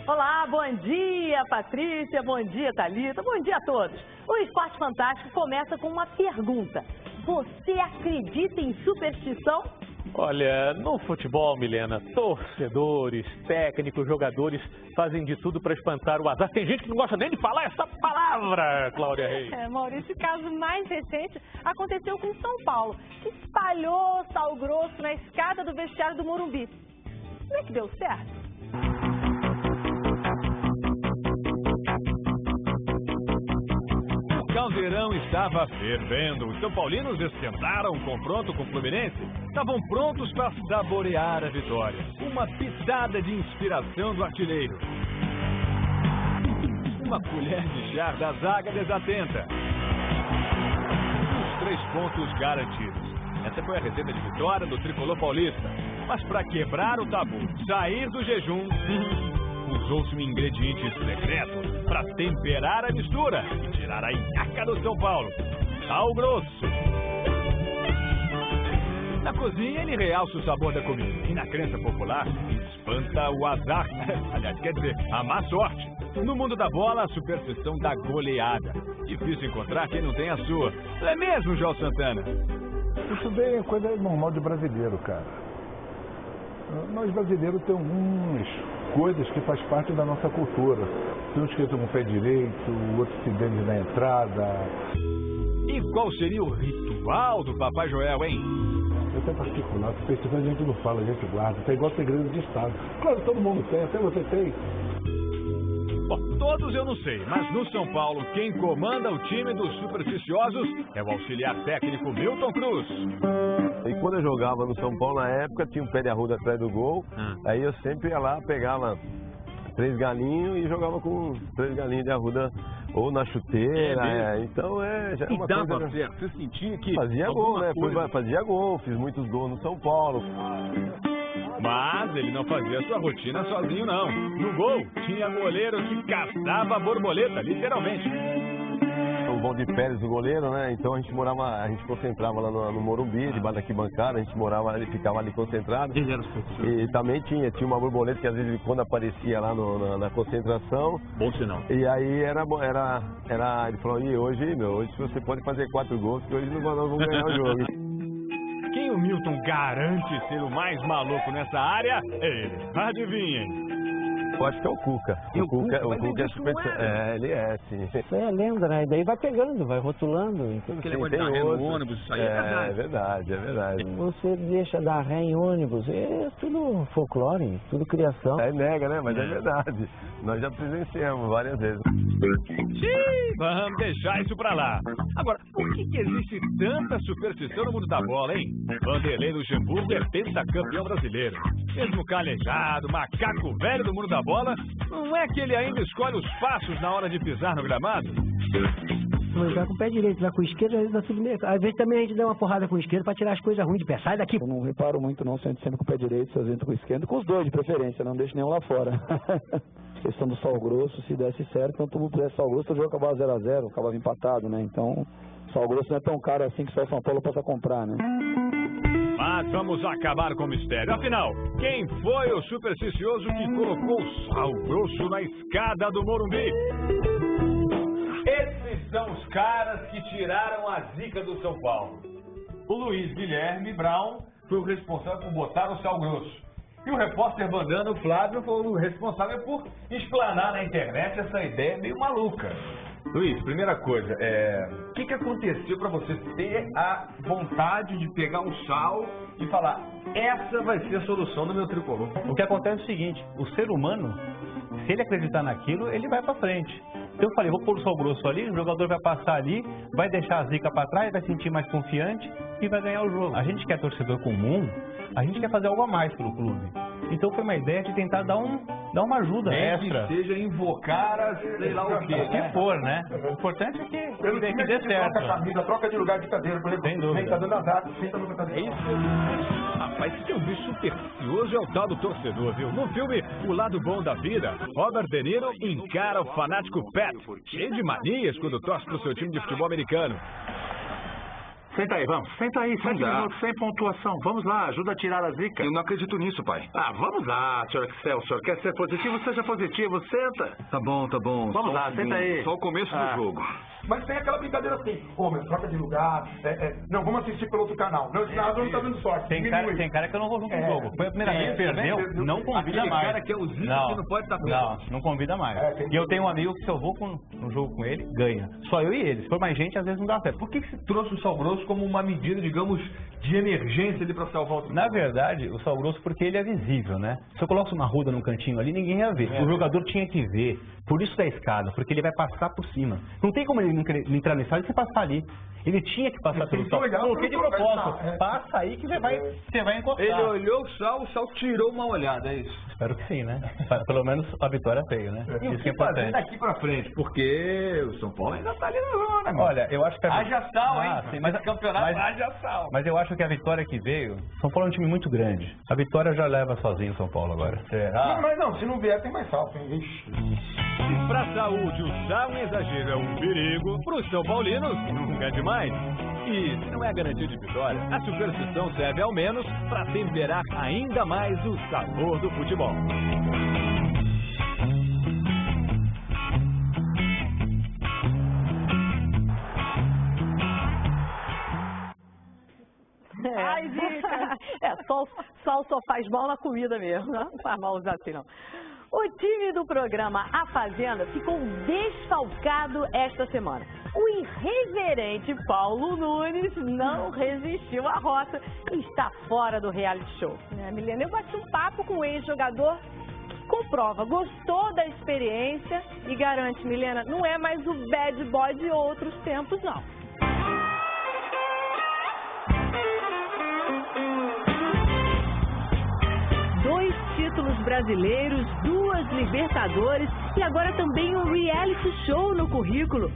Olá, bom dia, Patrícia, bom dia, Thalita, bom dia a todos. O Esporte Fantástico começa com uma pergunta. Você acredita em superstição? Olha, no futebol, Milena, torcedores, técnicos, jogadores fazem de tudo para espantar o azar. Tem gente que não gosta nem de falar essa palavra, Cláudia Reis. Maurício, o caso mais recente aconteceu com São Paulo, que espalhou sal grosso na escada do vestiário do Morumbi. Não é que deu certo? O caldeirão estava fervendo. Os São Paulinos esquentaram o confronto com o Fluminense. Estavam prontos para saborear a vitória. Uma pitada de inspiração do artilheiro. Uma colher de chá da zaga desatenta. Os 3 pontos garantidos. Essa foi a receita de vitória do tricolor paulista. Mas para quebrar o tabu, sair do jejum, usou-se um ingrediente secreto para temperar a mistura e tirar a nhaca do São Paulo. Sal grosso. Na cozinha, ele realça o sabor da comida. E na crença popular, espanta o azar. Aliás, quer dizer, a má sorte. No mundo da bola, a superstição da goleada. Difícil encontrar quem não tem a sua. Não é mesmo, João Santana? Isso daí é coisa normal de brasileiro, cara. Nós brasileiros temos algumas coisas que faz parte da nossa cultura. Tem uns que entram com o pé direito, outros se dão na entrada. E qual seria o ritual do Papai Joel, hein? Isso é particular, superstição a gente não fala, a gente guarda. Isso é igual segredo de Estado. Claro, todo mundo tem, até você tem. Bom, todos eu não sei, mas no São Paulo, quem comanda o time dos supersticiosos é o auxiliar técnico Milton Cruz. E quando eu jogava no São Paulo, na época, tinha um pé de arruda atrás do gol. Aí eu sempre ia lá, pegava 3 galinhos e jogava com 3 galinhos de arruda ou na chuteira. Então já é uma coisa... E dava certo, você sentia que... Fazia gol, né? Fazia gol, fiz muitos gols no São Paulo. Mas ele não fazia sua rotina sozinho, não. No gol, tinha goleiro que caçava a borboleta, literalmente. O Valdir Pérez, o goleiro, né? Então a gente concentrava lá no Morumbi, debaixo da arquibancada, a gente morava, ele ficava ali concentrado. E também tinha uma borboleta que às vezes quando aparecia lá na concentração. Bom sinal. E aí ele falou, e hoje você pode fazer 4 gols, que hoje nós vamos ganhar o jogo. Quem o Milton garante ser o mais maluco nessa área é ele. Adivinhem. Eu acho que é o Cuca. O Cuca é super... ele é, sim. Isso é lenda, né? E daí vai pegando, vai rotulando. Então, ele pode dar ré no ônibus, isso aí é verdade. Você deixa dar ré em ônibus, é tudo folclore, tudo criação. É nega, né? Mas é verdade. Nós já presenciamos várias vezes. Sim, vamos deixar isso pra lá. Agora, por que existe tanta superstição no mundo da bola, hein? Vanderlei Luxemburgo é pentacampeão brasileiro. Mesmo calejado, macaco velho do mundo da bola, não é que ele ainda escolhe os passos na hora de pisar no gramado? Mas vai com o pé direito, vai com o esquerdo, às vezes dá tudo meio. Às vezes também a gente dá uma porrada com o esquerdo pra tirar as coisas ruins de pé. Sai daqui! Eu não reparo muito não, sempre com o pé direito, sempre com o esquerdo, com os dois de preferência, não deixo nenhum lá fora. Questão do sal grosso, se desse certo, então todo mundo pudesse sal grosso, o jogo acabava 0x0, acabava empatado, né? Então, sal grosso não é tão caro assim que só o São Paulo possa comprar, né? Mas vamos acabar com o mistério. Afinal, quem foi o supersticioso que colocou sal grosso na escada do Morumbi? Esses são os caras que tiraram a zica do São Paulo. O Luiz Guilherme Brown foi o responsável por botar o sal grosso. E o repórter Bandana, Flávio, foi o responsável por explanar na internet essa ideia meio maluca. Luiz, primeira coisa, o que aconteceu para você ter a vontade de pegar um sal e falar, essa vai ser a solução do meu tricolor? O que acontece é o seguinte, o ser humano, se ele acreditar naquilo, ele vai para frente. Então eu falei, vou pôr o sal grosso ali, o jogador vai passar ali, vai deixar a zica para trás, vai sentir mais confiante e vai ganhar o jogo. A gente que é torcedor comum, a gente quer fazer algo a mais pelo clube. Então foi uma ideia de tentar dar uma ajuda extra. Que seja invocar a sei lá o quê, o que for, né? O importante é que dê certo. Troca a camisa, troca de lugar de cadeira, por exemplo. Sem dúvida. Vem, tá dando azar, senta no cadeira. É isso. Rapaz, se tem um bicho supersticioso é o tal do torcedor, viu? No filme O Lado Bom da Vida, Robert De Niro encara o fanático Pat, cheio de manias quando torce pro seu time de futebol americano. Senta aí, vamos. Senta aí, 7 minutos sem pontuação. Vamos lá, ajuda a tirar a zica. Eu não acredito nisso, pai. Ah, vamos lá, senhor Excelsior. Quer ser positivo? Seja positivo, senta. Tá bom. Vamos lá, senta aí. Só o começo do jogo. Mas tem aquela brincadeira assim, mas troca de lugar, não, vamos assistir pelo outro canal. Não, esse narrador não tá dando sorte. Tem cara que eu não vou junto no jogo. Foi a primeira vez que perdeu, não convida mais. Cara que é o Zico que não pode estar preso. Não convida mais. E eu tenho um amigo que se eu vou no jogo com ele, ganha. Só eu e ele. Se for mais gente, às vezes não dá certo. Por que se trouxe o Sal Grosso como uma medida, digamos, de emergência ali para salvar o time? Na verdade, o Sal Grosso porque ele é visível, né? Se eu coloco uma ruda num cantinho ali, ninguém ia ver. O jogador tinha que ver. Por isso da escada, porque ele vai passar por cima. Não tem como ele não entrar nesse e você passar ali. Ele tinha que passar pelo Sal. Coloquei de propósito. Passa aí que você vai encostar. Ele olhou o Sal tirou uma olhada, é isso? Espero que sim, né? Pelo menos a vitória veio, né? E isso que é importante. Daqui pra frente, porque o São Paulo ainda tá ali na zona, mano. Olha, eu acho que haja sal, hein? Sim, mas campeonato haja sal. Mas eu acho que a vitória que veio, São Paulo é um time muito grande. A vitória já leva sozinho o São Paulo agora. Será? Mas não, se não vier tem mais sal, tem vixe. Se pra saúde o sal em exagero é um perigo, pros São Paulinos nunca é demais. E se não é garantia de vitória, a superstição serve ao menos para temperar ainda mais o sabor do futebol. Ai, Zica! Sal só faz mal na comida mesmo, não faz mal usar assim, não. O time do programa A Fazenda ficou desfalcado esta semana. O irreverente Paulo Nunes não resistiu à rota e está fora do reality show. Milena, eu bati um papo com o ex-jogador que comprova, gostou da experiência e garante, Milena, não é mais o bad boy de outros tempos, não. Títulos brasileiros, 2 Libertadores e agora também um reality show no currículo.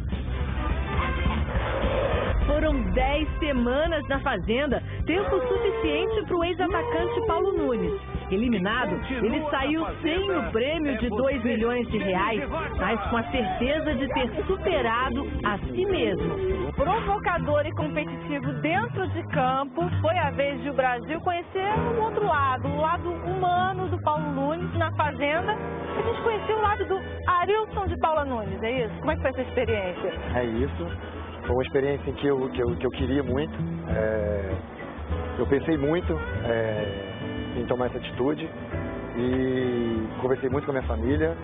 Foram 10 semanas na Fazenda, tempo suficiente para o ex-atacante Paulo Nunes. Eliminado, ele saiu sem o prêmio de R$2 milhões, mas com a certeza de ter superado a si mesmo. Provocador e competitivo dentro de campo, foi a vez de o Brasil conhecer um outro lado, o lado humano do Paulo Nunes na Fazenda. A gente conheceu o lado do Arilson de Paula Nunes, é isso? Como é que foi essa experiência? É isso. Foi uma experiência em que eu queria muito. Eu pensei muito em tomar essa atitude e conversei muito com a minha família.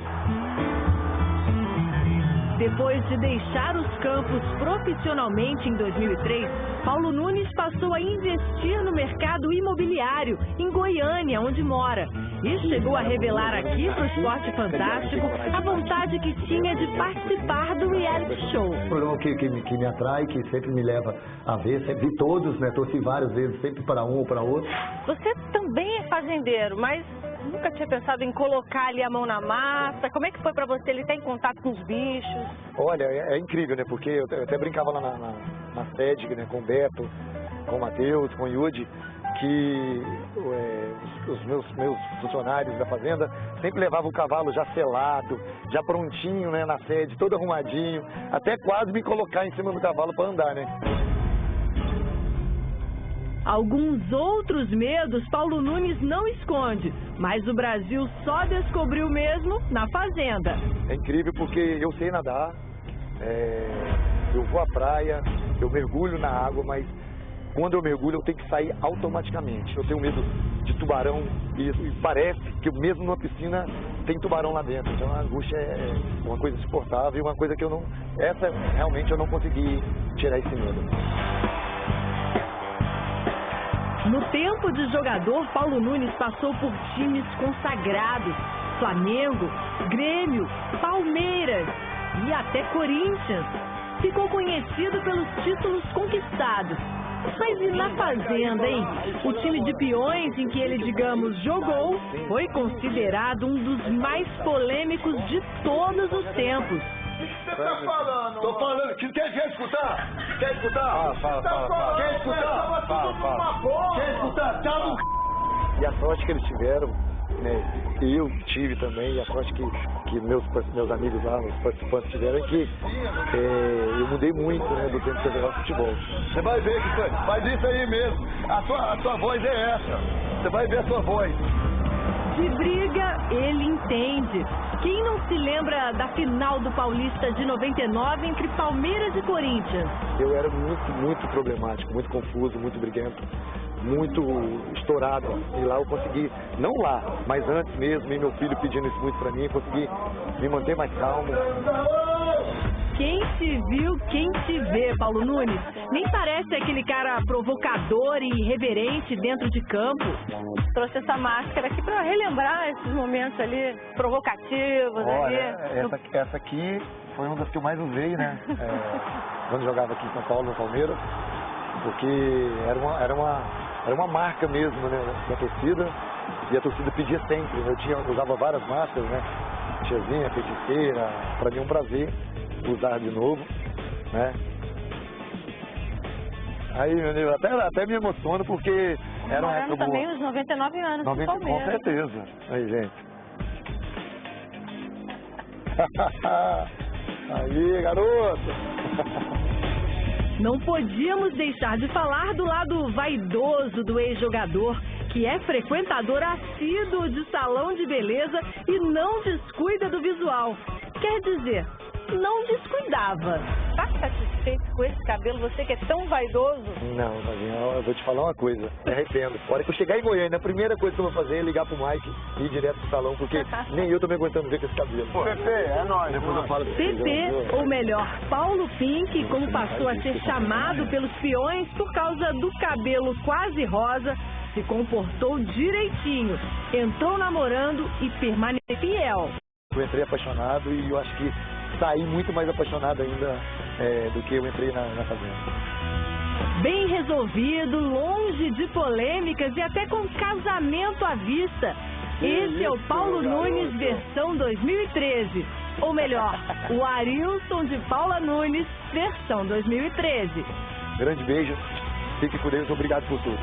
Depois de deixar os campos profissionalmente em 2003, Paulo Nunes passou a investir no mercado imobiliário em Goiânia, onde mora. E chegou a revelar aqui para o Esporte Fantástico a vontade que tinha de participar do reality show. Um programa que me atrai, que sempre me leva a ver, sempre vi todos, né? Torci várias vezes, sempre para um ou para outro. Você também é fazendeiro, mas nunca tinha pensado em colocar ali a mão na massa? Como é que foi para você? Ele tá em contato com os bichos? Olha, é incrível, né? Porque eu até brincava lá na sede, né? Com o Beto, com o Matheus, com o Yudi, que os meus funcionários da fazenda sempre levavam o cavalo já selado, já prontinho, né? Na sede, todo arrumadinho, até quase me colocar em cima do cavalo para andar, né? Alguns outros medos Paulo Nunes não esconde, mas o Brasil só descobriu mesmo na Fazenda. É incrível porque eu sei nadar, eu vou à praia, eu mergulho na água, mas quando eu mergulho eu tenho que sair automaticamente. Eu tenho medo de tubarão e parece que mesmo numa piscina tem tubarão lá dentro. Então a angústia é uma coisa insuportável e uma coisa que eu não... Essa realmente eu não consegui tirar esse medo. No tempo de jogador, Paulo Nunes passou por times consagrados, Flamengo, Grêmio, Palmeiras e até Corinthians. Ficou conhecido pelos títulos conquistados. Mas e na Fazenda, hein? O time de peões em que ele, digamos, jogou, foi considerado um dos mais polêmicos de todos os tempos. O que você tá falando? Tô falando, quer escutar? Quer escutar? Fala. Quer escutar? Fala. Quer escutar? E a sorte que eles tiveram, né? Eu tive também, e a sorte que que meus amigos lá, os participantes tiveram, é que eu mudei muito, né, do tempo que eu jogava futebol. Você vai ver que faz isso aí mesmo. A sua voz é essa. Você vai ver a sua voz. De briga, ele entende. Quem não se lembra da final do Paulista de 99 entre Palmeiras e Corinthians? Eu era muito problemático, muito confuso, muito briguento, muito estourado. E lá eu consegui, não lá, mas antes mesmo, e meu filho pedindo isso muito pra mim, consegui me manter mais calmo. Quem te viu, quem te vê, Paulo Nunes. Nem parece aquele cara provocador e irreverente dentro de campo. Trouxe essa máscara aqui para relembrar esses momentos ali provocativos. Olha, ali. essa aqui foi uma das que eu mais usei, né? Quando jogava aqui em São Paulo, no Palmeiras, porque era uma marca mesmo, né, da torcida, e a torcida pedia sempre. Eu usava várias máscaras, né? Tiazinha, feiticeira, para mim é um prazer usar de novo, né? Aí, meu Deus, até me emociono porque era uma época boa. Também os 99 anos do Palmeiras. Com certeza. Aí, gente. Aí, garoto. Não podíamos deixar de falar do lado vaidoso do ex-jogador, que é frequentador assíduo de salão de beleza e não descuida do visual. Quer dizer, não descuidava. Tá satisfeito com esse cabelo? Você que é tão vaidoso? Não, Vazinha, eu vou te falar uma coisa. Me arrependo. A hora que eu chegar em Goiânia, a primeira coisa que eu vou fazer é ligar pro Mike e ir direto pro salão, porque nem eu tô me aguentando ver com esse cabelo. Pepe, é nóis. Depois eu falo pra vocês. Pepe, ou melhor, Paulo Pink, como passou a ser chamado pelos peões por causa do cabelo quase rosa, se comportou direitinho, entrou namorando e permaneceu fiel. Eu entrei apaixonado e eu acho que saí muito mais apaixonado ainda do que eu entrei na fazenda. Bem resolvido, longe de polêmicas e até com casamento à vista. Esse é o Paulo Nunes versão 2013. Ou melhor, o Arilson de Paula Nunes versão 2013. Grande beijo, fique com Deus, obrigado por tudo.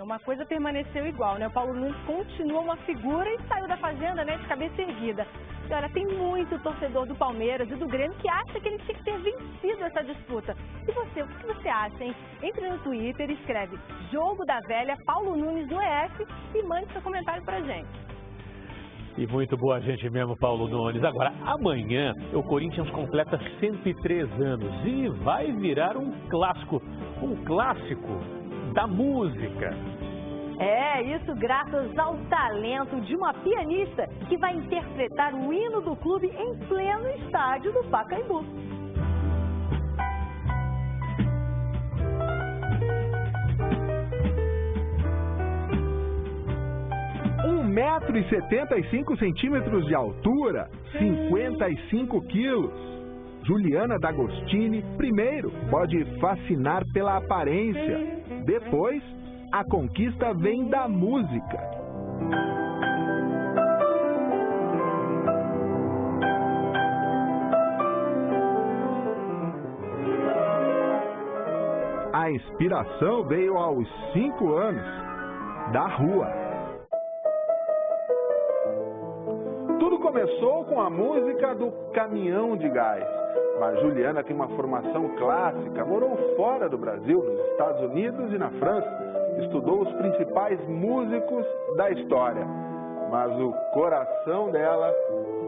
Uma coisa permaneceu igual, né? O Paulo Nunes continua uma figura e saiu da Fazenda, né, de cabeça erguida. E olha, tem muito torcedor do Palmeiras e do Grêmio que acha que ele tinha que ter vencido essa disputa. E você, o que você acha, hein? Entre no Twitter e escreve Jogo da Velha Paulo Nunes no EF e mande seu comentário pra gente. E muito boa gente mesmo, Paulo Nunes. Agora, amanhã o Corinthians completa 103 anos e vai virar um clássico da música. É, isso graças ao talento de uma pianista que vai interpretar o hino do clube em pleno estádio do Pacaembu. metro e 75 centímetros de altura, 55 quilos. Juliana D'Agostini, primeiro, pode fascinar pela aparência. Depois, a conquista vem da música. A inspiração veio aos 5 anos, da rua. Tudo começou com a música do Caminhão de Gás. Mas Juliana tem uma formação clássica, morou fora do Brasil, nos Estados Unidos e na França. Estudou os principais músicos da história. Mas o coração dela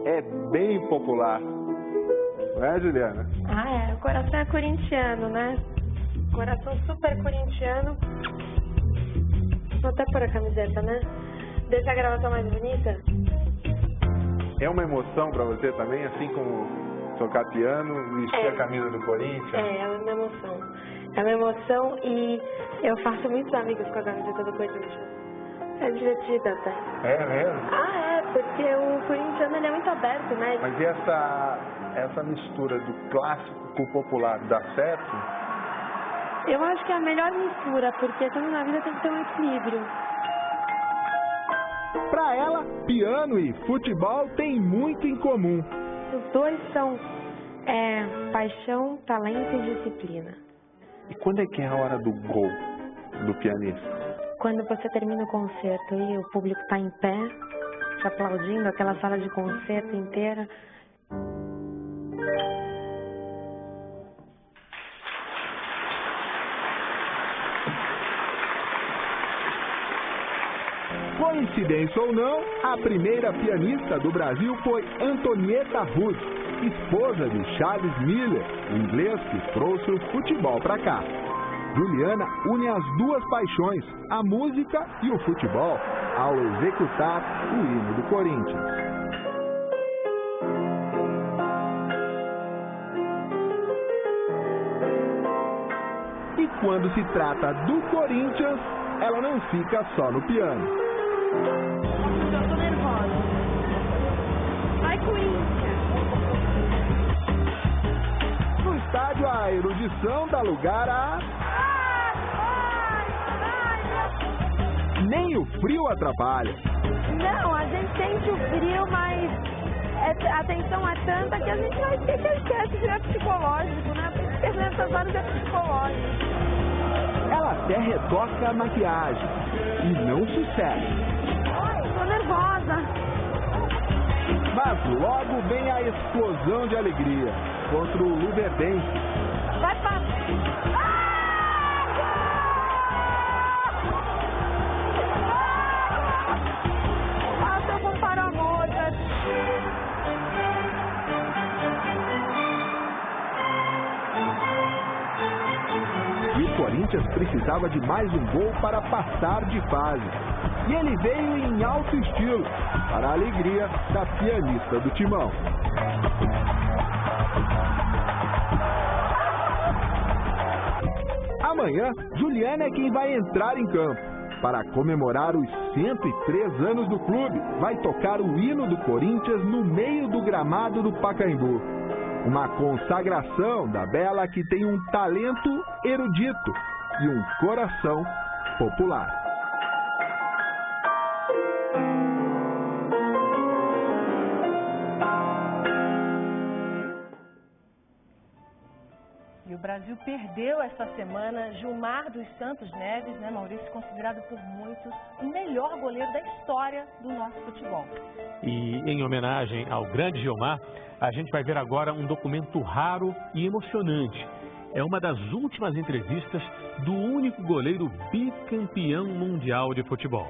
é bem popular. Não é, Juliana? Ah, é. O coração é corintiano, né? Coração super corintiano. Vou até pôr a camiseta, né? Deixa a gravação mais bonita. É uma emoção pra você também, assim como tocar piano, vestir a camisa do Corinthians? É uma emoção. É uma emoção e eu faço muitos amigos com a camiseta do Corinthians. É divertido até. É mesmo? Ah, é, porque o corintiano ele é muito aberto, né? Mas e essa mistura do clássico com o popular, dá certo? Eu acho que é a melhor mistura, porque tudo na vida tem que ter um equilíbrio. Para ela, piano e futebol têm muito em comum. Os dois são paixão, talento e disciplina. E quando é que é a hora do gol do pianista? Quando você termina o concerto e o público está em pé, te aplaudindo, aquela sala de concerto inteira. Coincidência ou não, a primeira pianista do Brasil foi Antonieta Ruth, esposa de Charles Miller, o inglês que trouxe o futebol para cá. Juliana une as duas paixões, a música e o futebol, ao executar o hino do Corinthians. E quando se trata do Corinthians, ela não fica só no piano. Já tô nervosa. Vai, Corinthians! No estádio, a erudição dá lugar a... Nem o frio atrapalha. Não, a gente sente o frio, mas a tensão é tanta que a gente vai ter que esquece de é psicológico, né? Porque nessas horas é psicológico. Ela até retoca a maquiagem e não sucede. Tô nervosa. Mas logo vem a explosão de alegria contra o Luverdense. Vai pra... E o Corinthians precisava de mais um gol para passar de fase. E ele veio em alto estilo, para a alegria da pianista do Timão. Amanhã, Juliana é quem vai entrar em campo. Para comemorar os 103 anos do clube, vai tocar o hino do Corinthians no meio do gramado do Pacaembu. Uma consagração da Bela que tem um talento erudito e um coração popular. E o Brasil perdeu esta semana Gilmar dos Santos Neves, né, Maurício, considerado por muitos o melhor goleiro da história do nosso futebol. E em homenagem ao grande Gilmar, a gente vai ver agora um documento raro e emocionante. É uma das últimas entrevistas do único goleiro bicampeão mundial de futebol.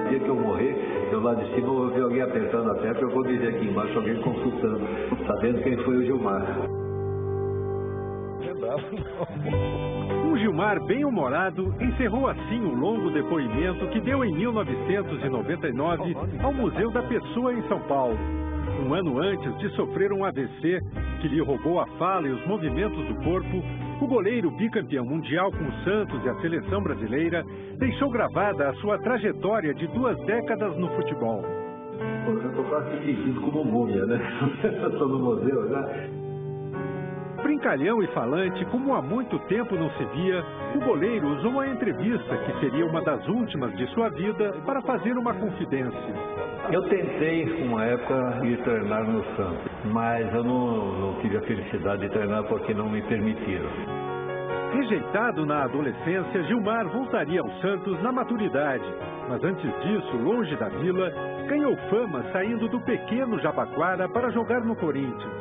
No dia que eu morrer, eu lá de cima vou ver alguém apertando a tecla, eu vou dizer aqui embaixo alguém consultando, sabendo quem foi o Gilmar. Um Gilmar bem-humorado encerrou assim o longo depoimento que deu em 1999 ao Museu da Pessoa em São Paulo. Um ano antes de sofrer um AVC que lhe roubou a fala e os movimentos do corpo, o goleiro bicampeão mundial com o Santos e a seleção brasileira deixou gravada a sua trajetória de 2 décadas no futebol. Eu estou quase sentindo como múmia, né? Estou no museu, né? Brincalhão e falante, como há muito tempo não se via, o goleiro usou a entrevista, que seria uma das últimas de sua vida, para fazer uma confidência. Eu tentei, uma época, ir treinar no Santos, mas eu não tive a felicidade de treinar porque não me permitiram. Rejeitado na adolescência, Gilmar voltaria ao Santos na maturidade. Mas antes disso, longe da vila, ganhou fama saindo do pequeno Jabaquara para jogar no Corinthians.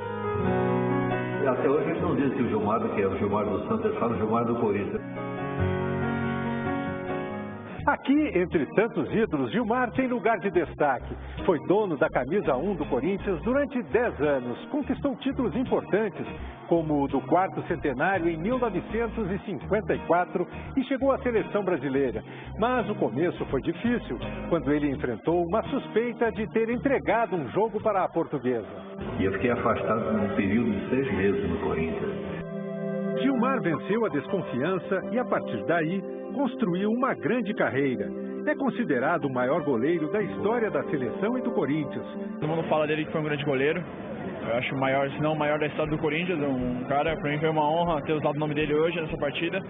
Até hoje eles não dizem que o Gilmar, que é o Gilmar do Santos, eles falam o Gilmar do Corinthians. Aqui, entre tantos ídolos, Gilmar tem lugar de destaque. Foi dono da camisa 1 do Corinthians durante 10 anos. Conquistou títulos importantes, como o do 4º centenário em 1954 e chegou à seleção brasileira. Mas o começo foi difícil, quando ele enfrentou uma suspeita de ter entregado um jogo para a Portuguesa. E eu fiquei afastado por um período de 6 meses no Corinthians. Gilmar venceu a desconfiança e, a partir daí, construiu uma grande carreira. É considerado o maior goleiro da história da seleção e do Corinthians. Todo mundo fala dele que foi um grande goleiro. Eu acho o maior, se não o maior da história do Corinthians. Um cara, para mim foi uma honra ter usado o nome dele hoje nessa partida.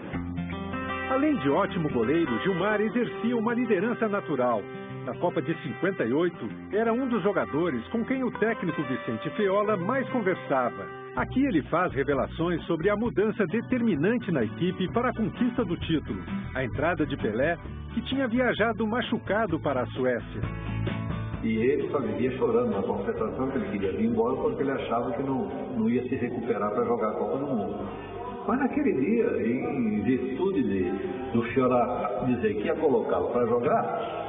Além de ótimo goleiro, Gilmar exercia uma liderança natural. na Copa de 58, era um dos jogadores com quem o técnico Vicente Feola mais conversava. Aqui ele faz revelações sobre a mudança determinante na equipe para a conquista do título, a entrada de Pelé, que tinha viajado machucado para a Suécia. E ele só vivia chorando na concentração, que ele queria vir embora porque ele achava que não ia se recuperar para jogar a Copa do Mundo. Mas naquele dia, em virtude do Fiora dizer que ia colocá-lo para jogar,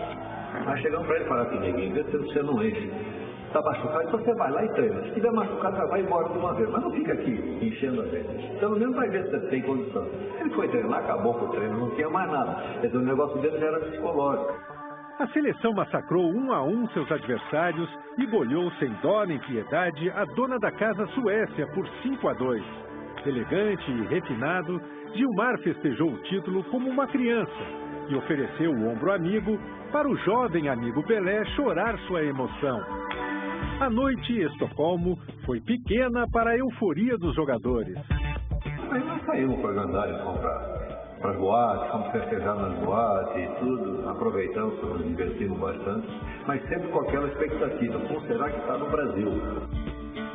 nós chegamos para ele e falamos que ninguém vê se você não enche. Está machucado, então você vai lá e treina. Se estiver machucado, você vai embora de uma vez. Mas não fica aqui enchendo a vez. Pelo menos vai ver se você tem condição. Ele foi treinar, acabou com o treino, não tinha mais nada. Então o negócio dele era psicológico. A seleção massacrou 1 a 1 seus adversários e goleou sem dó nem piedade a dona da casa Suécia por 5 a 2. Elegante e refinado, Gilmar festejou o título como uma criança e ofereceu o ombro amigo para o jovem amigo Pelé chorar sua emoção. A noite em Estocolmo foi pequena para a euforia dos jogadores. Aí nós saímos para Gandara e comprar para as boates, fomos festejar nas boates e tudo, aproveitamos, nos divertimos bastante, mas sempre com aquela expectativa, como será que está no Brasil?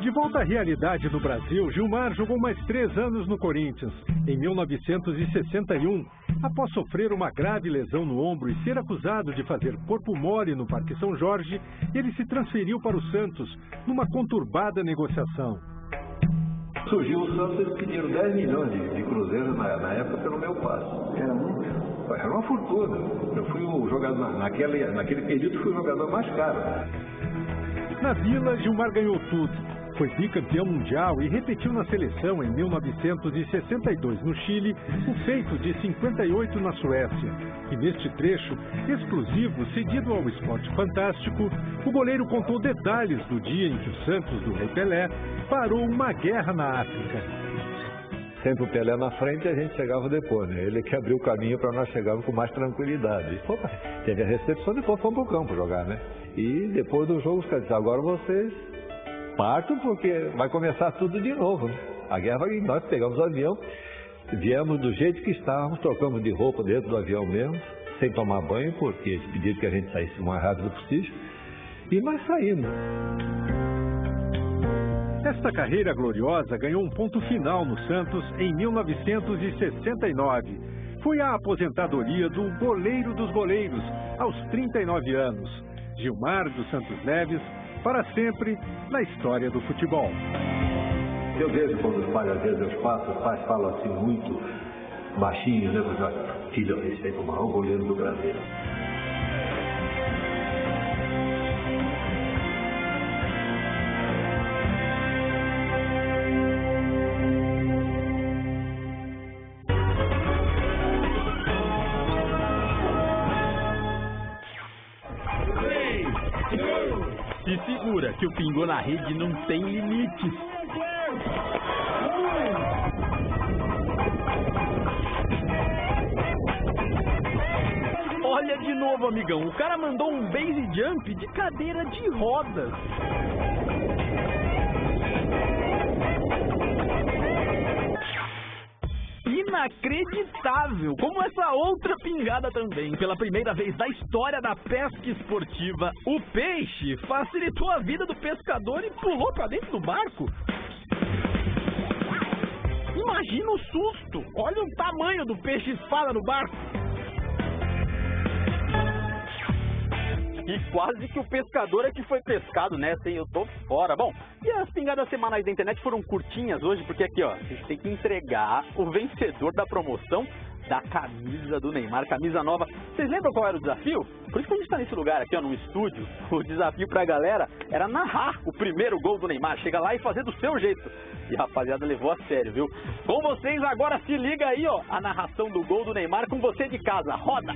De volta à realidade no Brasil, Gilmar jogou mais 3 anos no Corinthians. Em 1961, após sofrer uma grave lesão no ombro e ser acusado de fazer corpo mole no Parque São Jorge, ele se transferiu para o Santos, numa conturbada negociação. Surgiu o Santos, eles pediram 10 milhões de cruzeiros na época pelo meu passe. Era uma fortuna. Eu fui o jogador, naquele período, fui o jogador mais caro. Na Vila, Gilmar ganhou tudo. Foi bicampeão mundial e repetiu na seleção em 1962 no Chile o feito de 58 na Suécia. E neste trecho exclusivo cedido ao Esporte Fantástico, o goleiro contou detalhes do dia em que o Santos do Rei Pelé parou uma guerra na África. Sempre o Pelé na frente e a gente chegava depois, né? Ele que abriu o caminho para nós chegarmos com mais tranquilidade. Opa, teve a recepção e depois fomos para o campo jogar, né? E depois do jogo os caras disseram, agora vocês partam porque vai começar tudo de novo, né? A guerra vai, nós pegamos o avião, viemos do jeito que estávamos, trocamos de roupa dentro do avião mesmo, sem tomar banho, porque eles pediram que a gente saísse o mais rápido possível, e nós saímos. Esta carreira gloriosa ganhou um ponto final no Santos em 1969. Foi a aposentadoria do goleiro dos goleiros, aos 39 anos. Gilmar dos Santos Neves, para sempre na história do futebol. Eu vejo quando os pais, às vezes, os pais falam assim muito baixinho, né? Porque, filho, eu respeito o maior goleiro do Brasil. Se segura que o pingou na rede não tem limites. Olha de novo, amigão. O cara mandou um base jump de cadeira de rodas. Inacreditável! Como essa outra pingada também. Pela primeira vez da história da pesca esportiva, o peixe facilitou a vida do pescador e pulou pra dentro do barco. Imagina o susto! Olha o tamanho do peixe espada no barco. E quase que o pescador é que foi pescado nessa, hein? Eu tô fora. Bom, e as pingadas semanais da internet foram curtinhas hoje, porque aqui, ó, a gente tem que entregar o vencedor da promoção da camisa do Neymar, camisa nova. Vocês lembram qual era o desafio? Por isso que a gente tá nesse lugar aqui, ó, num estúdio. O desafio pra galera era narrar o primeiro gol do Neymar. Chega lá e fazer do seu jeito. E a rapaziada levou a sério, viu? Com vocês agora, se liga aí, ó, a narração do gol do Neymar com você de casa. Roda!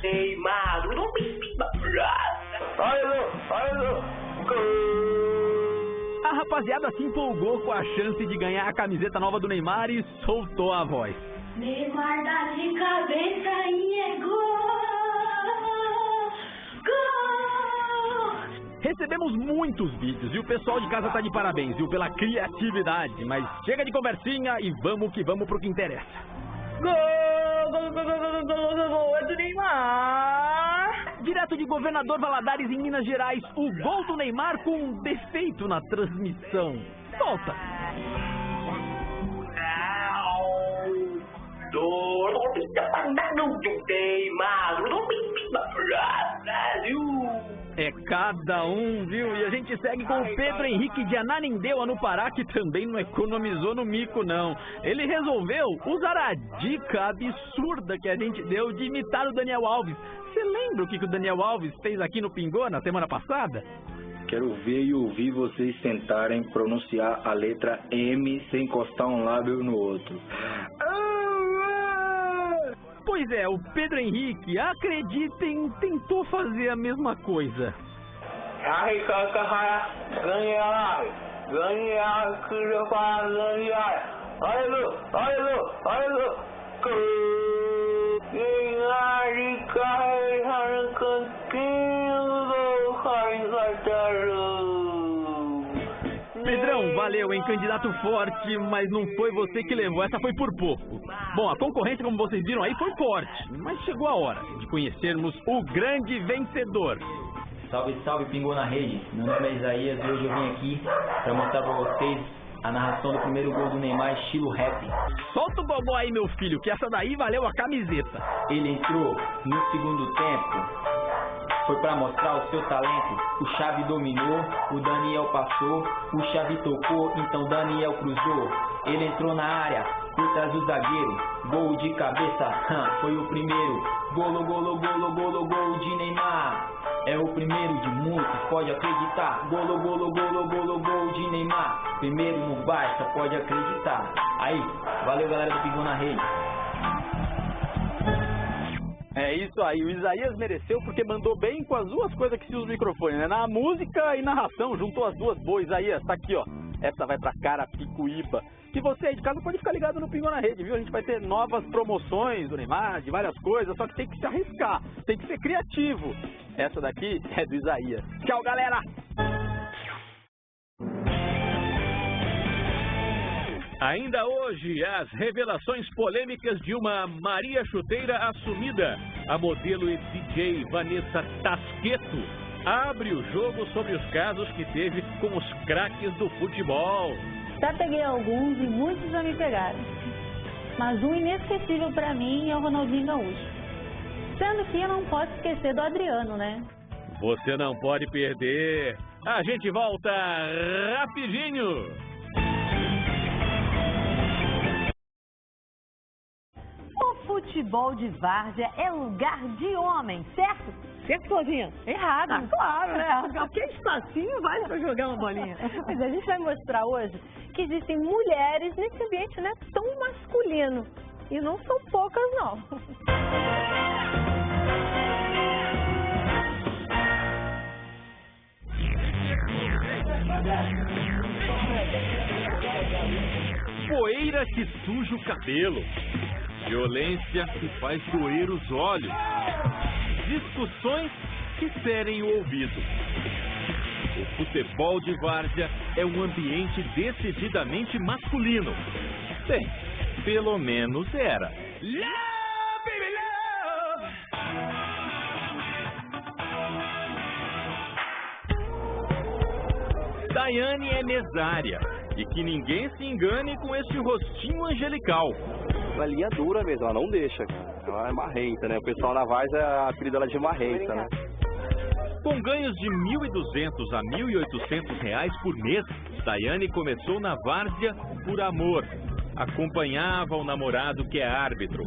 Neymar, a rapaziada se empolgou com a chance de ganhar a camiseta nova do Neymar e soltou a voz. Neymar dá de cabeça e é gol! Gol! Recebemos muitos vídeos e o pessoal de casa tá de parabéns, viu, pela criatividade. Mas chega de conversinha e vamos que vamos pro que interessa. Gol! Gol! Gol! Gol! Gol! Gol! É do Neymar! Direto de Governador Valadares, em Minas Gerais, o gol do Neymar com um defeito na transmissão. Solta! É cada um, viu? E a gente segue com o Pedro Henrique de Ananindeua, no Pará, que também não economizou no mico, não. Ele resolveu usar a dica absurda que a gente deu de imitar o Daniel Alves. Você lembra o que o Daniel Alves fez aqui no Pingô na semana passada? Quero ver e ouvir vocês tentarem pronunciar a letra M sem encostar um lábio no outro. Pois é, o Pedro Henrique, acreditem, tentou fazer a mesma coisa. Pedrão, valeu, hein? Candidato forte, mas não foi você que levou, essa foi por pouco. Bom, a concorrência, como vocês viram aí, foi forte, mas chegou a hora de conhecermos o grande vencedor. Salve, salve, Pingou na Rede. Meu nome é Isaías e hoje eu vim aqui para mostrar para vocês a narração do primeiro gol do Neymar, estilo rap. Solta o gogó aí, meu filho, que essa daí valeu a camiseta. Ele entrou no segundo tempo. Foi pra mostrar o seu talento. O Xavi dominou, o Daniel passou, o Xavi tocou, então Daniel cruzou. Ele entrou na área, por trás do zagueiro. Gol de cabeça, foi o primeiro. Golo, golo, golo, golo, gol de Neymar. É o primeiro de muitos, pode acreditar. Golo, golo, golo, golo, gol de Neymar. Primeiro no Barça, pode acreditar. Aí, valeu galera do Pingou na Rede. É isso aí, o Isaías mereceu porque mandou bem com as duas coisas que se usa o microfone, né? Na música e narração, juntou as duas boas. Isaías, tá aqui, ó. Essa vai pra Carapicuíba. E você aí de casa pode ficar ligado no Pingou na Rede, viu? A gente vai ter novas promoções do Neymar, de várias coisas, só que tem que se arriscar, tem que ser criativo. Essa daqui é do Isaías. Tchau, galera! Ainda hoje, as revelações polêmicas de uma Maria Chuteira assumida. A modelo e DJ Vanessa Tasqueto abre o jogo sobre os casos que teve com os craques do futebol. Já peguei alguns e muitos já me pegaram. Mas um inesquecível pra mim é o Ronaldinho Gaúcho. Sendo que eu não posso esquecer do Adriano, né? Você não pode perder. A gente volta rapidinho. Futebol de várzea é lugar de homem, certo? Certo, Claudinha? Errado. Ah, claro, né? Qualquer espacinho vale pra jogar uma bolinha. Mas a gente vai mostrar hoje que existem mulheres nesse ambiente, né, tão masculino. E não são poucas, não. Poeira que suja o cabelo. Violência que faz doer os olhos. Discussões que ferem o ouvido. O futebol de várzea é um ambiente decididamente masculino. Bem, pelo menos era. Love, baby, love. Daiane é mesária. E que ninguém se engane com esse rostinho angelical. Ela é linha dura mesmo, ela não deixa, cara. Ela é marrenta, né? O pessoal na várzea apelida ela de marrenta, né? Com ganhos de R$ 1.200 a R$ 1.800 por mês, Daiane começou na várzea por amor. Acompanhava o namorado que é árbitro.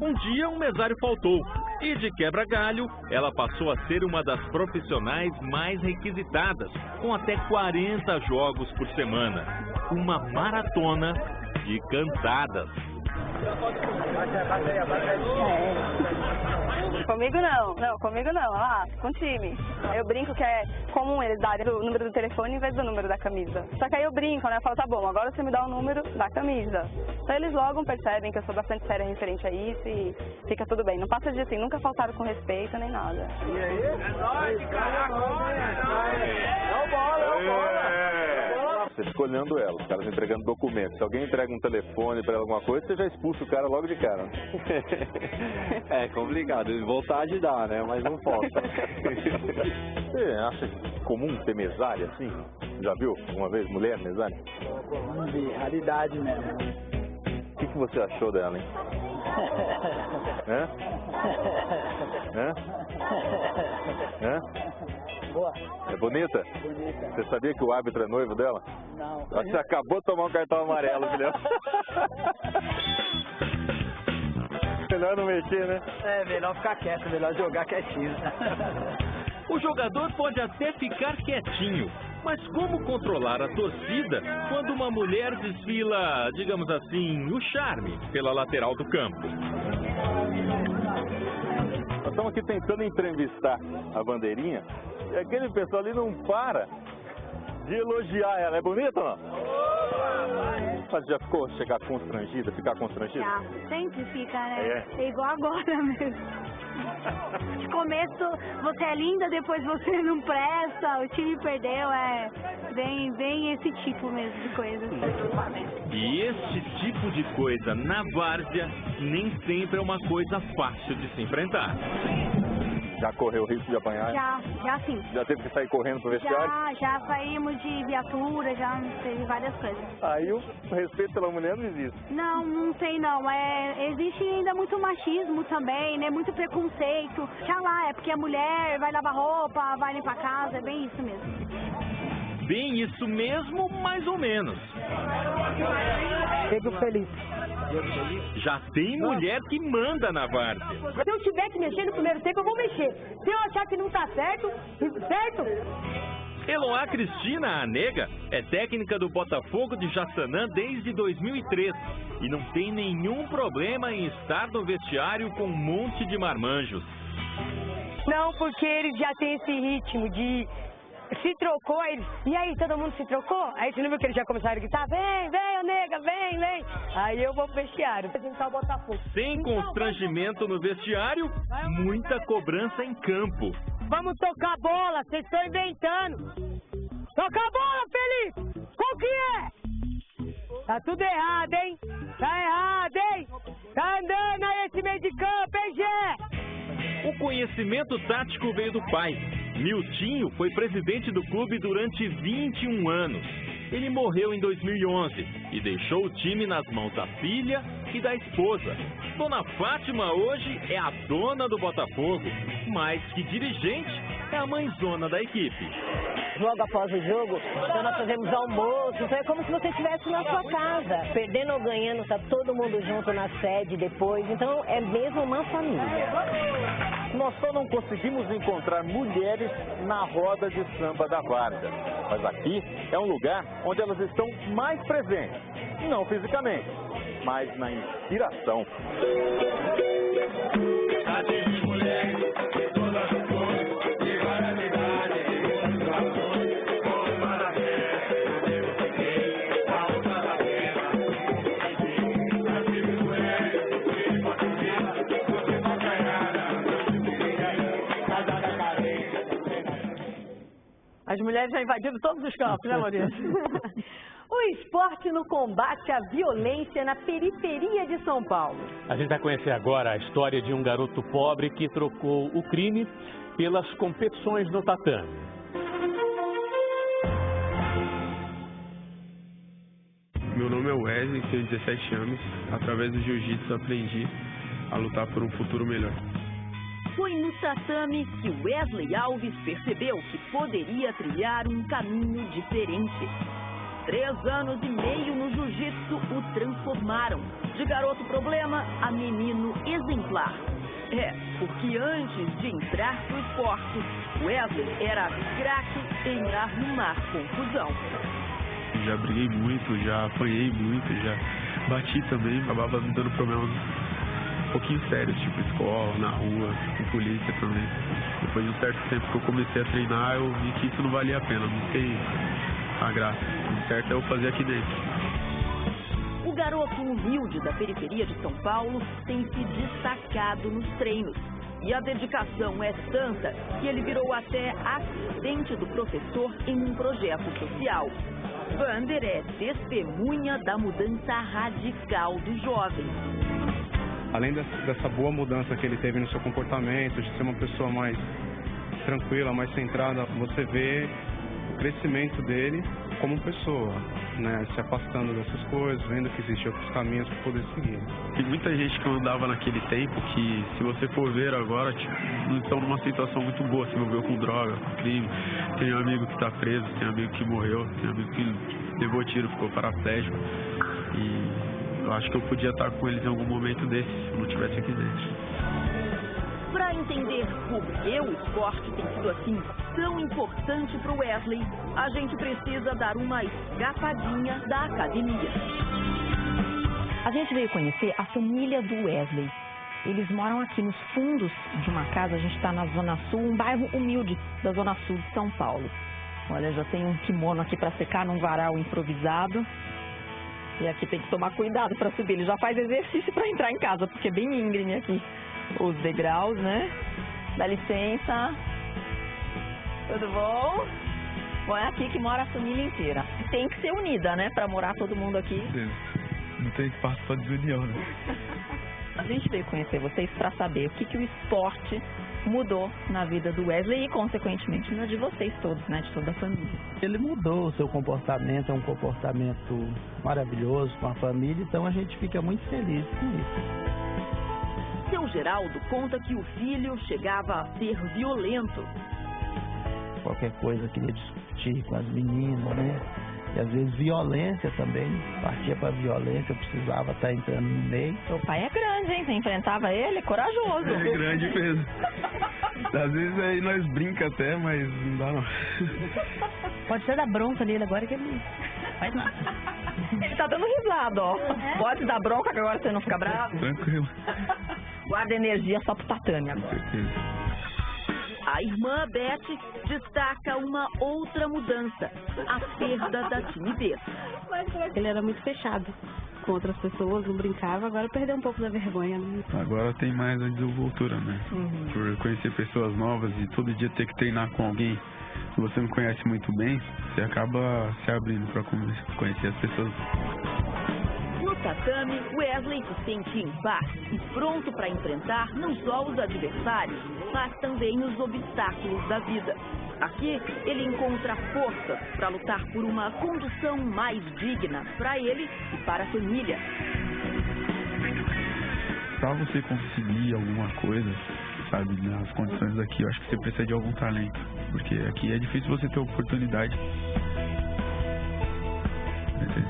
Um dia um mesário faltou e de quebra-galho ela passou a ser uma das profissionais mais requisitadas, com até 40 jogos por semana. Uma maratona de cantadas. Comigo não, comigo não, olha lá, com o time. Eu brinco que é comum eles darem o número do telefone em vez do número da camisa. Só que aí eu brinco, né, eu falo, tá bom, agora você me dá o número da camisa. Então eles logo percebem que eu sou bastante séria referente a isso e fica tudo bem. Não passa de assim, nunca faltaram com respeito nem nada. E aí? É nóis, cara, é nóis! É o bola! você fica olhando ela, os caras entregando documentos. Se alguém entrega um telefone para ela alguma coisa, você já expulsa o cara logo de cara. É complicado, vontade dá, né? Mas não falta. Você acha comum ter mesária assim? Já viu uma vez mulher mesária? Vamos ver, raridade mesmo. O que você achou dela, hein? Hã? Hã? Hã? Boa. É bonita? Bonita. Você sabia que o árbitro é noivo dela? Não. Você acabou de tomar um cartão amarelo, filhão. Melhor não mexer, né? É, melhor ficar quieto, melhor jogar quietinho. O jogador pode até ficar quietinho, mas como controlar a torcida quando uma mulher desfila, digamos assim, o charme pela lateral do campo? Nós estamos aqui tentando entrevistar a bandeirinha e aquele pessoal ali não para de elogiar ela. É bonita ou não? Mas já ficou chegar constrangida, ficar constrangida? Já, sempre fica, né? É igual agora mesmo. De começo você é linda, depois você não presta, o time perdeu, bem esse tipo mesmo de coisa. E esse tipo de coisa na várzea nem sempre é uma coisa fácil de se enfrentar. Já correu o risco de apanhar? Já sim. Já teve que sair correndo pro vestiário? Já saímos de viatura, já teve várias coisas. Aí o respeito pela mulher não existe? Não tem não. Existe ainda muito machismo também, né? Muito preconceito. Já lá, é porque a mulher vai lavar roupa, vai limpar a casa, é bem isso mesmo. Bem isso mesmo, mais ou menos. Fico feliz. Já tem mulher que manda na várzea. Se eu tiver que mexer no primeiro tempo, eu vou mexer. Se eu achar que não tá certo, certo? Eloá Cristina, a nega, é técnica do Botafogo de Jaçanã desde 2003 e não tem nenhum problema em estar no vestiário com um monte de marmanjos. Não, porque eles já têm esse ritmo de... Se trocou, aí, e aí, todo mundo se trocou? Aí você não viu que eles já começaram a gritar, vem, nega, vem. Aí eu vou pro vestiário, apresentar o Botafogo. Sem constrangimento no vestiário, muita cobrança em campo. Vamos tocar bola, vocês estão inventando. Toca a bola, Felipe! Qual que é? Tá tudo errado, hein? Tá errado, hein? Tá andando aí esse meio de campo, hein, Gé? O conhecimento tático veio do pai. Miltinho foi presidente do clube durante 21 anos. Ele morreu em 2011 e deixou o time nas mãos da filha e da esposa. Dona Fátima hoje é a dona do Botafogo, mais que dirigente, é a mãezona da equipe. Logo após o jogo, então nós fazemos almoço, então é como se você estivesse na sua casa. Perdendo ou ganhando, tá todo mundo junto na sede depois, então é mesmo uma família. Nós só não conseguimos encontrar mulheres na roda de samba da várzea, mas aqui é um lugar onde elas estão mais presentes, não fisicamente, mas na inspiração. As mulheres já invadiram todos os campos, né, Maurício? O esporte no combate à violência na periferia de São Paulo. A gente vai conhecer agora a história de um garoto pobre que trocou o crime pelas competições no tatame. Meu nome é Wesley, tenho 17 anos. Através do jiu-jitsu aprendi a lutar por um futuro melhor. Foi no tatame que Wesley Alves percebeu que poderia trilhar um caminho diferente. 3 anos e meio no jiu-jitsu o transformaram de garoto problema a menino exemplar. Porque antes de entrar pro esporte, Wesley era craque em arrumar confusão. Já briguei muito, já apanhei muito, já bati também, acabava me dando problemas um pouquinho sérios, tipo escola, na rua, com polícia também. Depois de um certo tempo que eu comecei a treinar, eu vi que isso não valia a pena, não tem a graça. O certo é eu fazer aqui dentro. O garoto humilde da periferia de São Paulo tem se destacado nos treinos. E a dedicação é tanta que ele virou até assistente do professor em um projeto social. Vander é testemunha da mudança radical do jovem. Além dessa boa mudança que ele teve no seu comportamento, de ser uma pessoa mais tranquila, mais centrada, você vê o crescimento dele como pessoa, né? Se afastando dessas coisas, vendo que existem outros caminhos para poder seguir. Tem muita gente que eu andava naquele tempo que, se você for ver agora, não estão numa situação muito boa, se envolveu com droga, com crime. Tem um amigo que está preso, tem um amigo que morreu, tem um amigo que levou tiro, ficou paraplégico. E eu acho que eu podia estar com eles em algum momento desse, se eu não estivesse aqui dentro. Para entender por que o esporte tem sido assim tão importante para o Wesley, a gente precisa dar uma escapadinha da academia. A gente veio conhecer a família do Wesley. Eles moram aqui nos fundos de uma casa, a gente está na Zona Sul, um bairro humilde da Zona Sul de São Paulo. Olha, já tem um kimono aqui para secar num varal improvisado. E aqui tem que tomar cuidado para subir. Ele já faz exercício para entrar em casa, porque é bem íngreme aqui os degraus, né? Dá licença. Tudo bom? Bom, é aqui que mora a família inteira. Tem que ser unida, né? Para morar todo mundo aqui. Não tem espaço para desunião, né? A gente veio conhecer vocês para saber o que o esporte mudou na vida do Wesley e, consequentemente, na de vocês todos, né? De toda a família. Ele mudou o seu comportamento, é um comportamento maravilhoso com a família, então a gente fica muito feliz com isso. Seu Geraldo conta que o filho chegava a ser violento. Qualquer coisa queria discutir com as meninas, né? E às vezes violência também, partia para violência, eu precisava estar entrando no meio. Seu pai é grande, hein? Você enfrentava ele, corajoso. É grande mesmo. Às vezes aí nós brinca até, mas não dá não. Pode ser dar bronca nele agora que ele faz nada. Ele tá dando risada, ó. Pode dar bronca que agora você não fica bravo? Tranquilo. Guarda energia só pro tatame agora. Com certeza. A irmã Beth destaca uma outra mudança, a perda da timidez. Ele era muito fechado com outras pessoas, não brincava, agora perdeu um pouco da vergonha. Né? Agora tem mais a desenvoltura, né? Por conhecer pessoas novas e todo dia ter que treinar com alguém que você não conhece muito bem, você acaba se abrindo para conhecer as pessoas. No tatame, Wesley se sente em paz e pronto para enfrentar não só os adversários, mas também os obstáculos da vida. Aqui, ele encontra força para lutar por uma condição mais digna para ele e para a família. Para você conseguir alguma coisa, sabe, nas condições daqui, eu acho que você precisa de algum talento, porque aqui é difícil você ter oportunidade.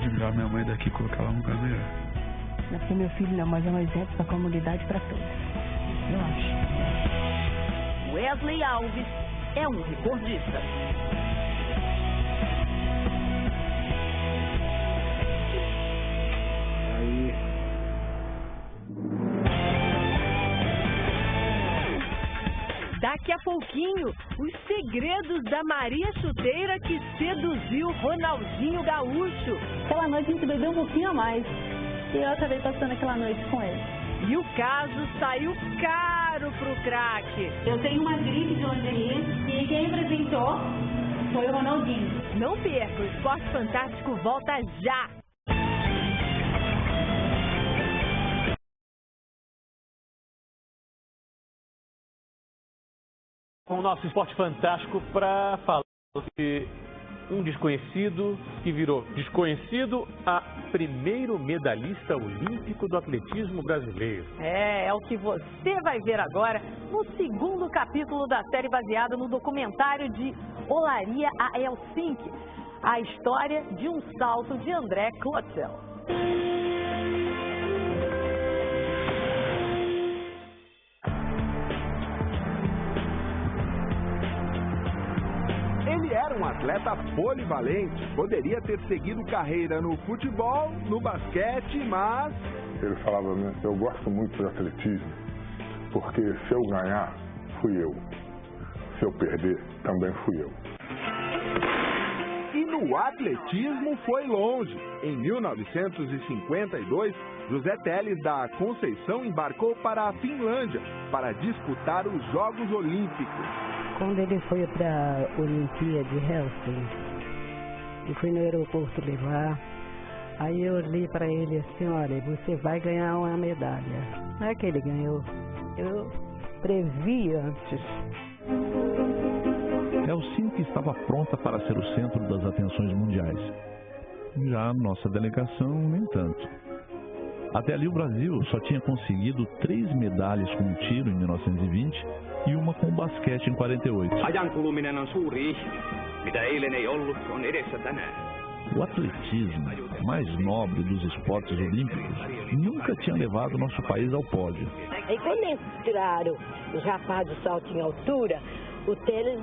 De virar minha mãe daqui e colocar ela num lugar melhor. Não porque meu filho não, mas é um exemplo para a comunidade, para todos. Eu acho. Wesley Alves é um recordista. Aí. Daqui a pouquinho, os segredos da Maria Chuteira que seduziu Ronaldinho Gaúcho. Aquela noite a gente bebeu um pouquinho a mais. E eu acabei passando aquela noite com ele. E o caso saiu caro pro craque. Eu tenho uma grife de lingerie e quem apresentou foi o Ronaldinho. Não perca, o Esporte Fantástico volta já. Com o nosso Esporte Fantástico para falar de um desconhecido que virou desconhecido a primeiro medalhista olímpico do atletismo brasileiro. É o que você vai ver agora no segundo capítulo da série baseada no documentário de Olaria a Helsinki, a história de um salto de André Klotzel. Ele era um atleta polivalente, poderia ter seguido carreira no futebol, no basquete, mas... Ele falava, eu gosto muito de atletismo, porque se eu ganhar, fui eu. Se eu perder, também fui eu. E no o atletismo foi longe. Em 1952, José Teles da Conceição embarcou para a Finlândia para disputar os Jogos Olímpicos. Quando ele foi para a Olimpíada de Helsinki, eu fui no aeroporto levar, aí eu olhei para ele assim, olha, você vai ganhar uma medalha. Não é que ele ganhou, eu previ antes. Helsinki estava pronta para ser o centro das atenções mundiais. Já a nossa delegação, nem tanto. Até ali o Brasil só tinha conseguido 3 medalhas com o tiro em 1920 e uma com o basquete em 48. O atletismo, mais nobre dos esportes olímpicos, nunca tinha levado nosso país ao pódio. Aí quando entraram os rapazes do salto em altura, o Teles,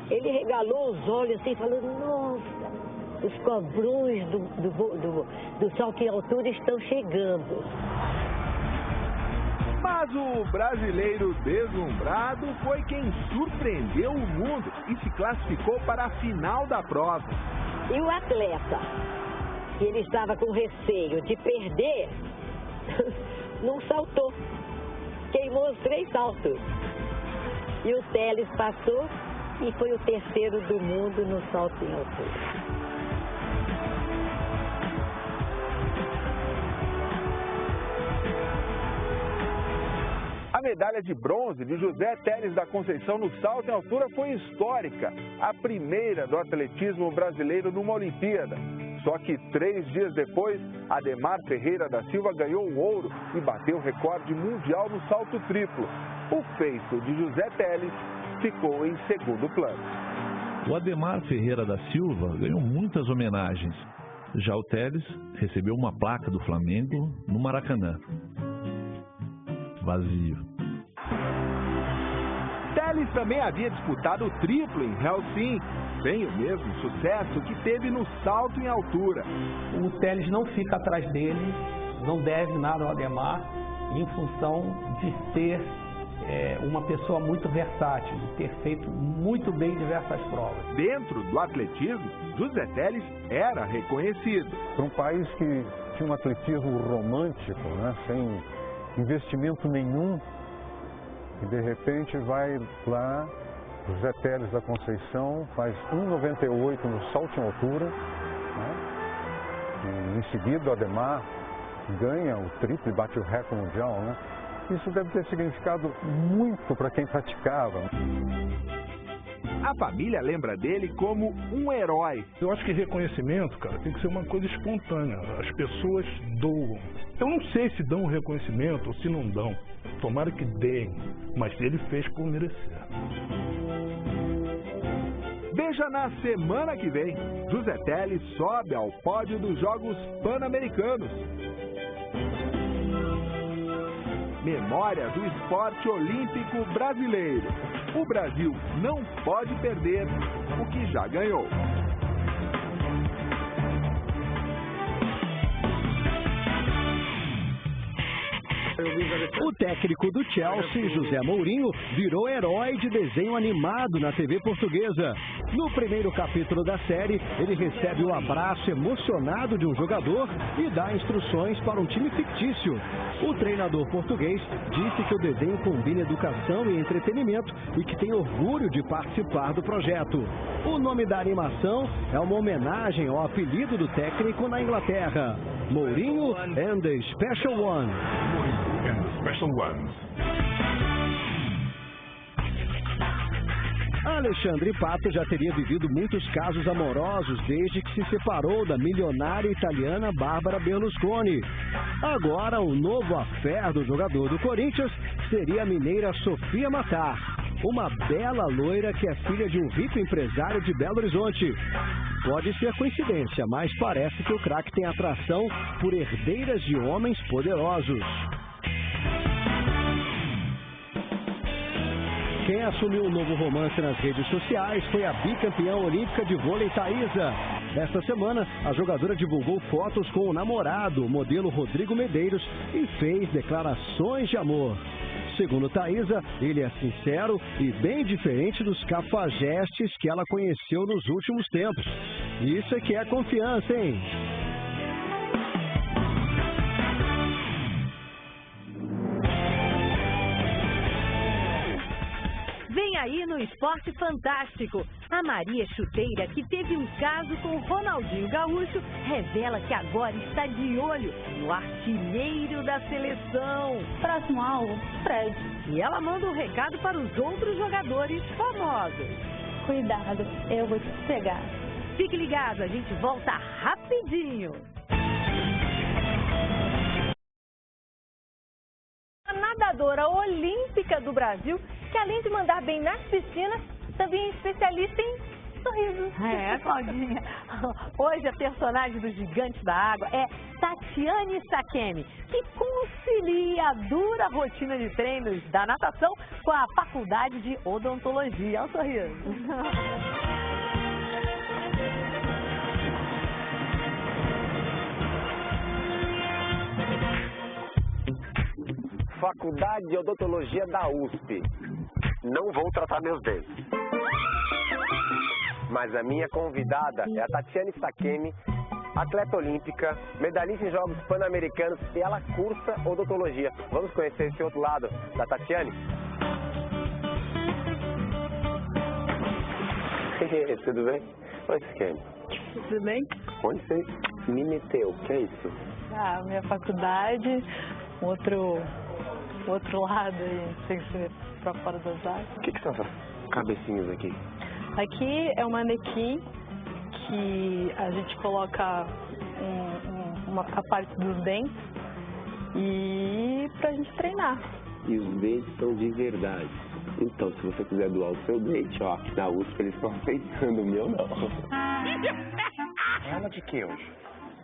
ele regalou os olhos assim, falando, nossa, os cobrões do salto em altura estão chegando. Mas o brasileiro deslumbrado foi quem surpreendeu o mundo e se classificou para a final da prova. E o atleta, que ele estava com receio de perder, não saltou. Queimou os 3 saltos. E o Teles passou e foi o terceiro do mundo no salto em altura. A medalha de bronze de José Teles da Conceição no salto em altura foi histórica, a primeira do atletismo brasileiro numa Olimpíada. Só que 3 dias depois, Ademar Ferreira da Silva ganhou o ouro e bateu o recorde mundial no salto triplo. O feito de José Teles ficou em segundo plano. O Ademar Ferreira da Silva ganhou muitas homenagens. Já o Teles recebeu uma placa do Flamengo no Maracanã. Vazio. Teles também havia disputado o triplo em Helsinki, sem o mesmo sucesso que teve no salto em altura. O Teles não fica atrás dele, não deve nada ao Ademar, em função de ser uma pessoa muito versátil, de ter feito muito bem diversas provas. Dentro do atletismo, José Teles era reconhecido. Para um país que tinha um atletismo romântico, né, sem investimento nenhum, e de repente vai lá, José Teles da Conceição faz 1,98 no salto em altura, né? E em seguida o Ademar ganha o triplo e bate o recorde mundial, né? Isso deve ter significado muito para quem praticava. A família lembra dele como um herói. Eu acho que reconhecimento, cara, tem que ser uma coisa espontânea. As pessoas doam. Eu não sei se dão reconhecimento ou se não dão. Tomara que deem, mas ele fez por merecer. Veja na semana que vem, José Teles sobe ao pódio dos Jogos Pan-Americanos. Memória do esporte olímpico brasileiro. O Brasil não pode perder o que já ganhou. O técnico do Chelsea, José Mourinho, virou herói de desenho animado na TV portuguesa. No primeiro capítulo da série, ele recebe o abraço emocionado de um jogador e dá instruções para um time fictício. O treinador português disse que o desenho combina educação e entretenimento e que tem orgulho de participar do projeto. O nome da animação é uma homenagem ao apelido do técnico na Inglaterra, Mourinho and the Special One. Special Ones. Alexandre Pato já teria vivido muitos casos amorosos desde que se separou da milionária italiana Bárbara Berlusconi. Agora, o novo affair do jogador do Corinthians seria a mineira Sofia Matar, uma bela loira que é filha de um rico empresário de Belo Horizonte. Pode ser coincidência, mas parece que o craque tem atração por herdeiras de homens poderosos. Quem assumiu o novo romance nas redes sociais foi a bicampeã olímpica de vôlei Thaísa. Esta semana, a jogadora divulgou fotos com o namorado, o modelo Rodrigo Medeiros, e fez declarações de amor. Segundo Thaisa, ele é sincero e bem diferente dos cafajestes que ela conheceu nos últimos tempos. Isso é que é confiança, hein? Vem aí no Esporte Fantástico. A Maria Chuteira, que teve um caso com o Ronaldinho Gaúcho, revela que agora está de olho no artilheiro da seleção. Próximo alvo, Fred. E ela manda um recado para os outros jogadores famosos. Cuidado, eu vou te pegar. Fique ligado, a gente volta rapidinho. A nadadora olímpica do Brasil, que além de mandar bem nas piscinas, também é especialista em sorrisos. É, Claudinha. Hoje a personagem do Gigantes da Água é Tatiane Sakemi, que concilia a dura rotina de treinos da natação com a faculdade de odontologia. Olha o sorriso. Faculdade de Odontologia da USP. Não vou tratar meus dentes. Mas a minha convidada é a Tatiane Sakemi, atleta olímpica, medalhista em Jogos Pan-Americanos, e ela cursa odontologia. Vamos conhecer esse outro lado da Tatiane? Tudo bem? Oi, Sakemi. Tudo bem? Onde você me meteu? O que é isso? Ah, minha faculdade, outro lado aí, sem ser pra fora das áreas. O que são essas cabecinhas aqui? Aqui é um manequim que a gente coloca a parte dos dentes e pra gente treinar. E os dentes são de verdade. Então, se você quiser doar o seu dente, ó, aqui na USP eles estão aceitando, o meu não. É aula de que hoje?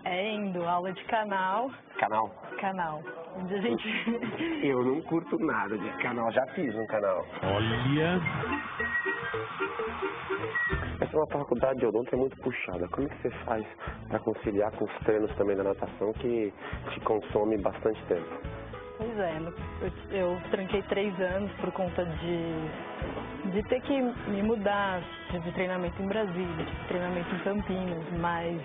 É indo, aula de canal. Canal? Canal. Onde a gente... Eu não curto nada de canal, já fiz um canal. Olha... Essa é uma faculdade de odonto, é muito puxada. Como é que você faz para conciliar com os treinos também da natação que te consome bastante tempo? Pois é, eu tranquei 3 anos por conta de ter que me mudar de treinamento em Brasília, de treinamento em Campinas, mas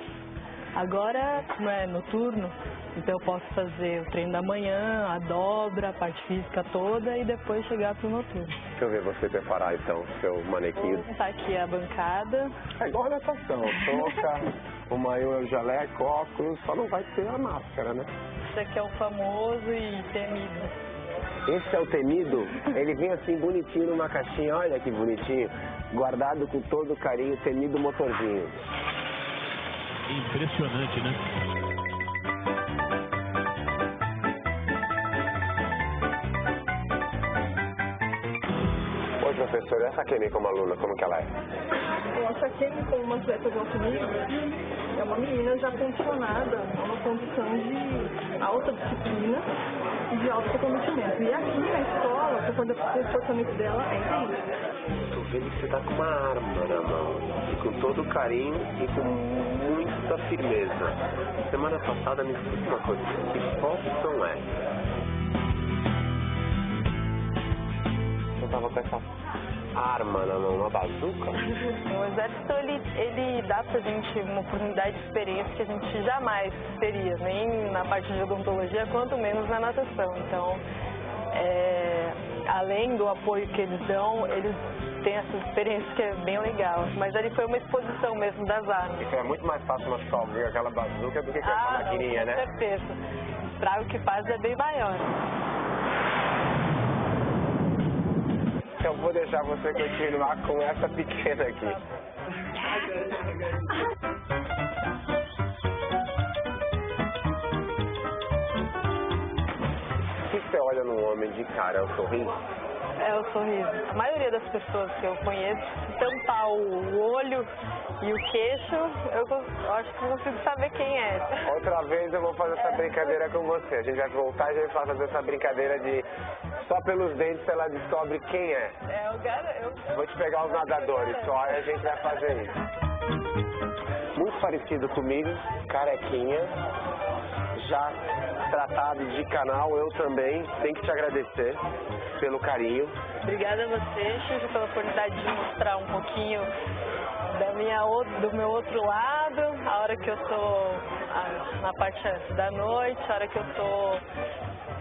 agora não é noturno, então eu posso fazer o treino da manhã, a dobra, a parte física toda e depois chegar pro noturno. Deixa eu ver você preparar então o seu manequim. Tá aqui a bancada. É igual a natação, toca, o maiô, o jaleco, óculos, só não vai ter a máscara, né? Esse aqui é o famoso e temido. Esse é o temido? Ele vem assim bonitinho numa caixinha, olha que bonitinho, guardado com todo carinho, temido motorzinho. Impressionante, né? Oi, professor, essa Sakemi como aluna, como que ela é? A Sakemi, como uma atleta do alto nível, é uma menina já condicionada a uma condição de alta disciplina e de alto comprometimento. E aqui na escola, por conta do comportamento dela, é isso. Tô vendo que você tá com uma arma na mão, e com todo carinho e com muita firmeza. Semana passada me explica uma coisa, que posição é? Você tava com essa arma na mão, uma bazuca? O exército, ele dá pra gente uma oportunidade de experiência que a gente jamais teria, nem na parte de odontologia, quanto menos na natação. Então, além do apoio que eles dão, eles têm essa experiência que é bem legal. Mas ali foi uma exposição mesmo das armas. Isso é muito mais fácil machucar alguém com aquela bazuca do que com essa maquininha, né? Com certeza. O estrago que faz é bem maior. Eu vou deixar você continuar com essa pequena aqui. O que você olha num homem de cara? É o sorriso? É o sorriso. A maioria das pessoas que eu conheço, tampar o olho e o queixo, eu acho que eu consigo saber quem é. Outra vez eu vou fazer essa brincadeira com você. A gente vai voltar e a gente vai fazer essa brincadeira de só pelos dentes ela descobre quem é. Eu vou te pegar os nadadores só e a gente vai fazer isso. Muito parecido comigo, carequinha, já tratado de canal, eu também tenho que te agradecer pelo carinho. Obrigada a você, Chico, pela oportunidade de mostrar um pouquinho do meu outro lado, a hora que eu tô na parte da noite, a hora que eu tô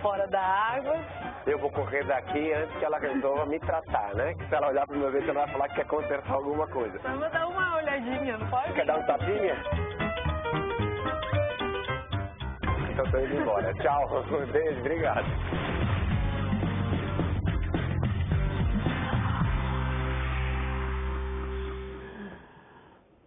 fora da água. Eu vou correr daqui antes que ela resolva me tratar, né? Que se ela olhar pro meu vez, ela vai falar que quer consertar alguma coisa. Só vou dar uma olhadinha, não pode? Quer dar um tapinha? Então tô indo embora. Tchau, um beijo, obrigado.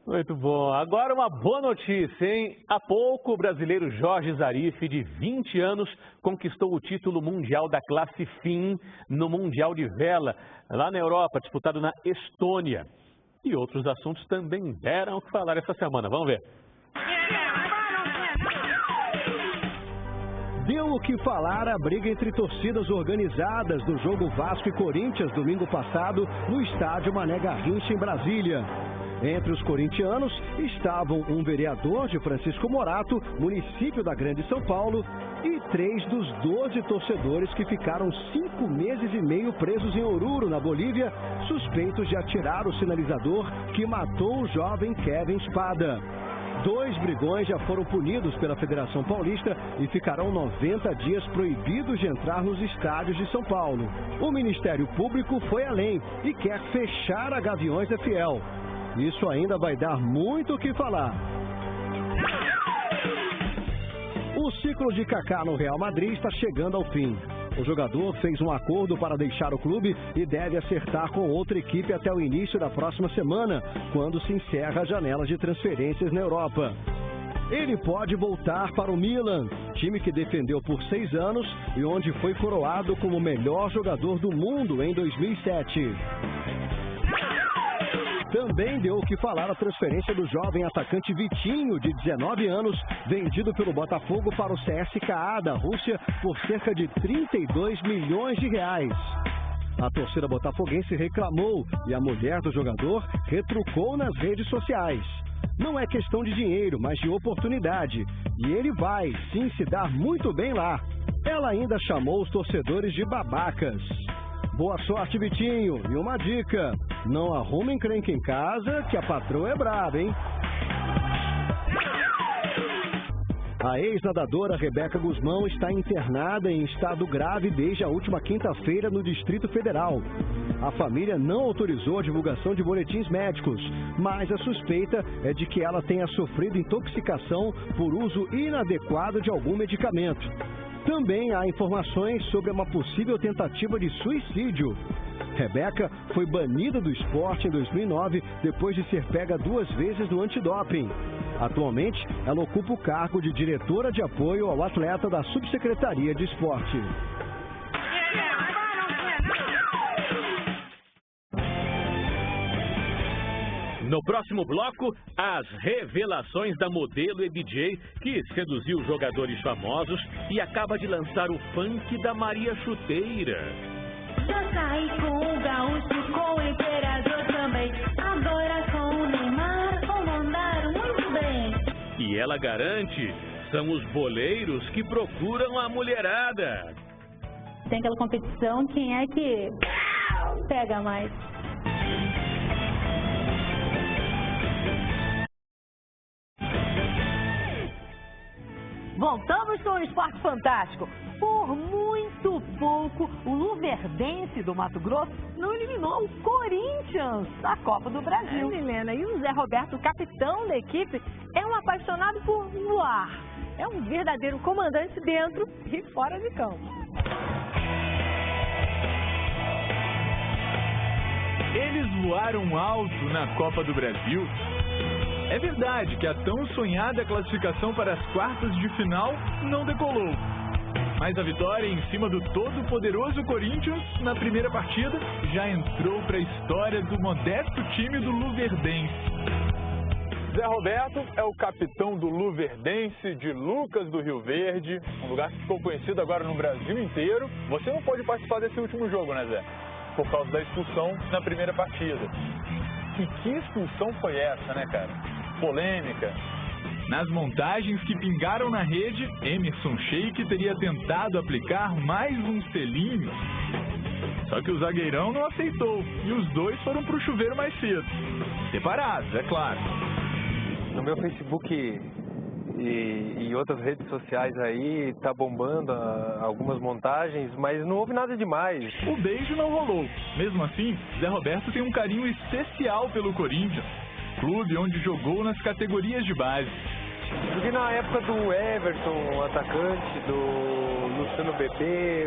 Muito bom. Agora uma boa notícia, hein? Há pouco, o brasileiro Jorge Zarif, de 20 anos, conquistou o título mundial da classe FIM no Mundial de Vela, lá na Europa, disputado na Estônia. E outros assuntos também deram o que falar essa semana. Vamos ver. Deu o que falar a briga entre torcidas organizadas do jogo Vasco e Corinthians domingo passado no estádio Mané Garrincha, em Brasília. Entre os corintianos estavam um vereador de Francisco Morato, município da Grande São Paulo, e 3 dos 12 torcedores que ficaram 5 meses e meio presos em Oruro, na Bolívia, suspeitos de atirar o sinalizador que matou o jovem Kevin Espada. 2 brigões já foram punidos pela Federação Paulista e ficarão 90 dias proibidos de entrar nos estádios de São Paulo. O Ministério Público foi além e quer fechar a Gaviões da Fiel. Isso ainda vai dar muito o que falar. O ciclo de Kaká no Real Madrid está chegando ao fim. O jogador fez um acordo para deixar o clube e deve acertar com outra equipe até o início da próxima semana, quando se encerra a janela de transferências na Europa. Ele pode voltar para o Milan, time que defendeu por 6 anos e onde foi coroado como o melhor jogador do mundo em 2007. Também deu o que falar a transferência do jovem atacante Vitinho, de 19 anos, vendido pelo Botafogo para o CSKA da Rússia por cerca de 32 milhões de reais. A torcida botafoguense reclamou e a mulher do jogador retrucou nas redes sociais. Não é questão de dinheiro, mas de oportunidade. E ele vai, sim, se dar muito bem lá. Ela ainda chamou os torcedores de babacas. Boa sorte, Vitinho. E uma dica, não arrume encrenca em casa, que a patroa é brava, hein? A ex-nadadora Rebeca Guzmão está internada em estado grave desde a última quinta-feira no Distrito Federal. A família não autorizou a divulgação de boletins médicos, mas a suspeita é de que ela tenha sofrido intoxicação por uso inadequado de algum medicamento. Também há informações sobre uma possível tentativa de suicídio. Rebeca foi banida do esporte em 2009 depois de ser pega 2 vezes no antidoping. Atualmente, ela ocupa o cargo de diretora de apoio ao atleta da Subsecretaria de Esporte. No próximo bloco, as revelações da modelo e DJ que seduziu jogadores famosos e acaba de lançar o funk da Maria Chuteira. Já saí com o Gaúcho, com o Imperador também. Agora com o Neymar, mandaram muito bem. E ela garante, são os boleiros que procuram a mulherada. Tem aquela competição, quem é que pega mais? Voltamos com o Esporte Fantástico. Por muito pouco, o Luverdense do Mato Grosso não eliminou o Corinthians da Copa do Brasil. Milena, e o Zé Roberto, capitão da equipe, é um apaixonado por voar. É um verdadeiro comandante dentro e fora de campo. Eles voaram alto na Copa do Brasil. É verdade que a tão sonhada classificação para as quartas de final não decolou. Mas a vitória em cima do todo-poderoso Corinthians na primeira partida já entrou para a história do modesto time do Luverdense. Zé Roberto é o capitão do Luverdense de Lucas do Rio Verde, um lugar que ficou conhecido agora no Brasil inteiro. Você não pôde participar desse último jogo, né, Zé? Por causa da expulsão na primeira partida. E que expulsão foi essa, né, cara? polêmica. Nas montagens que pingaram na rede, Emerson Sheik teria tentado aplicar mais um selinho. Só que o zagueirão não aceitou e os dois foram pro chuveiro mais cedo. Separados, é claro. No meu Facebook e outras redes sociais aí, tá bombando algumas montagens, mas não houve nada demais. O beijo não rolou. Mesmo assim, Zé Roberto tem um carinho especial pelo Corinthians, clube onde jogou nas categorias de base. Joguei na época do Everton, atacante, do Luciano Bebê,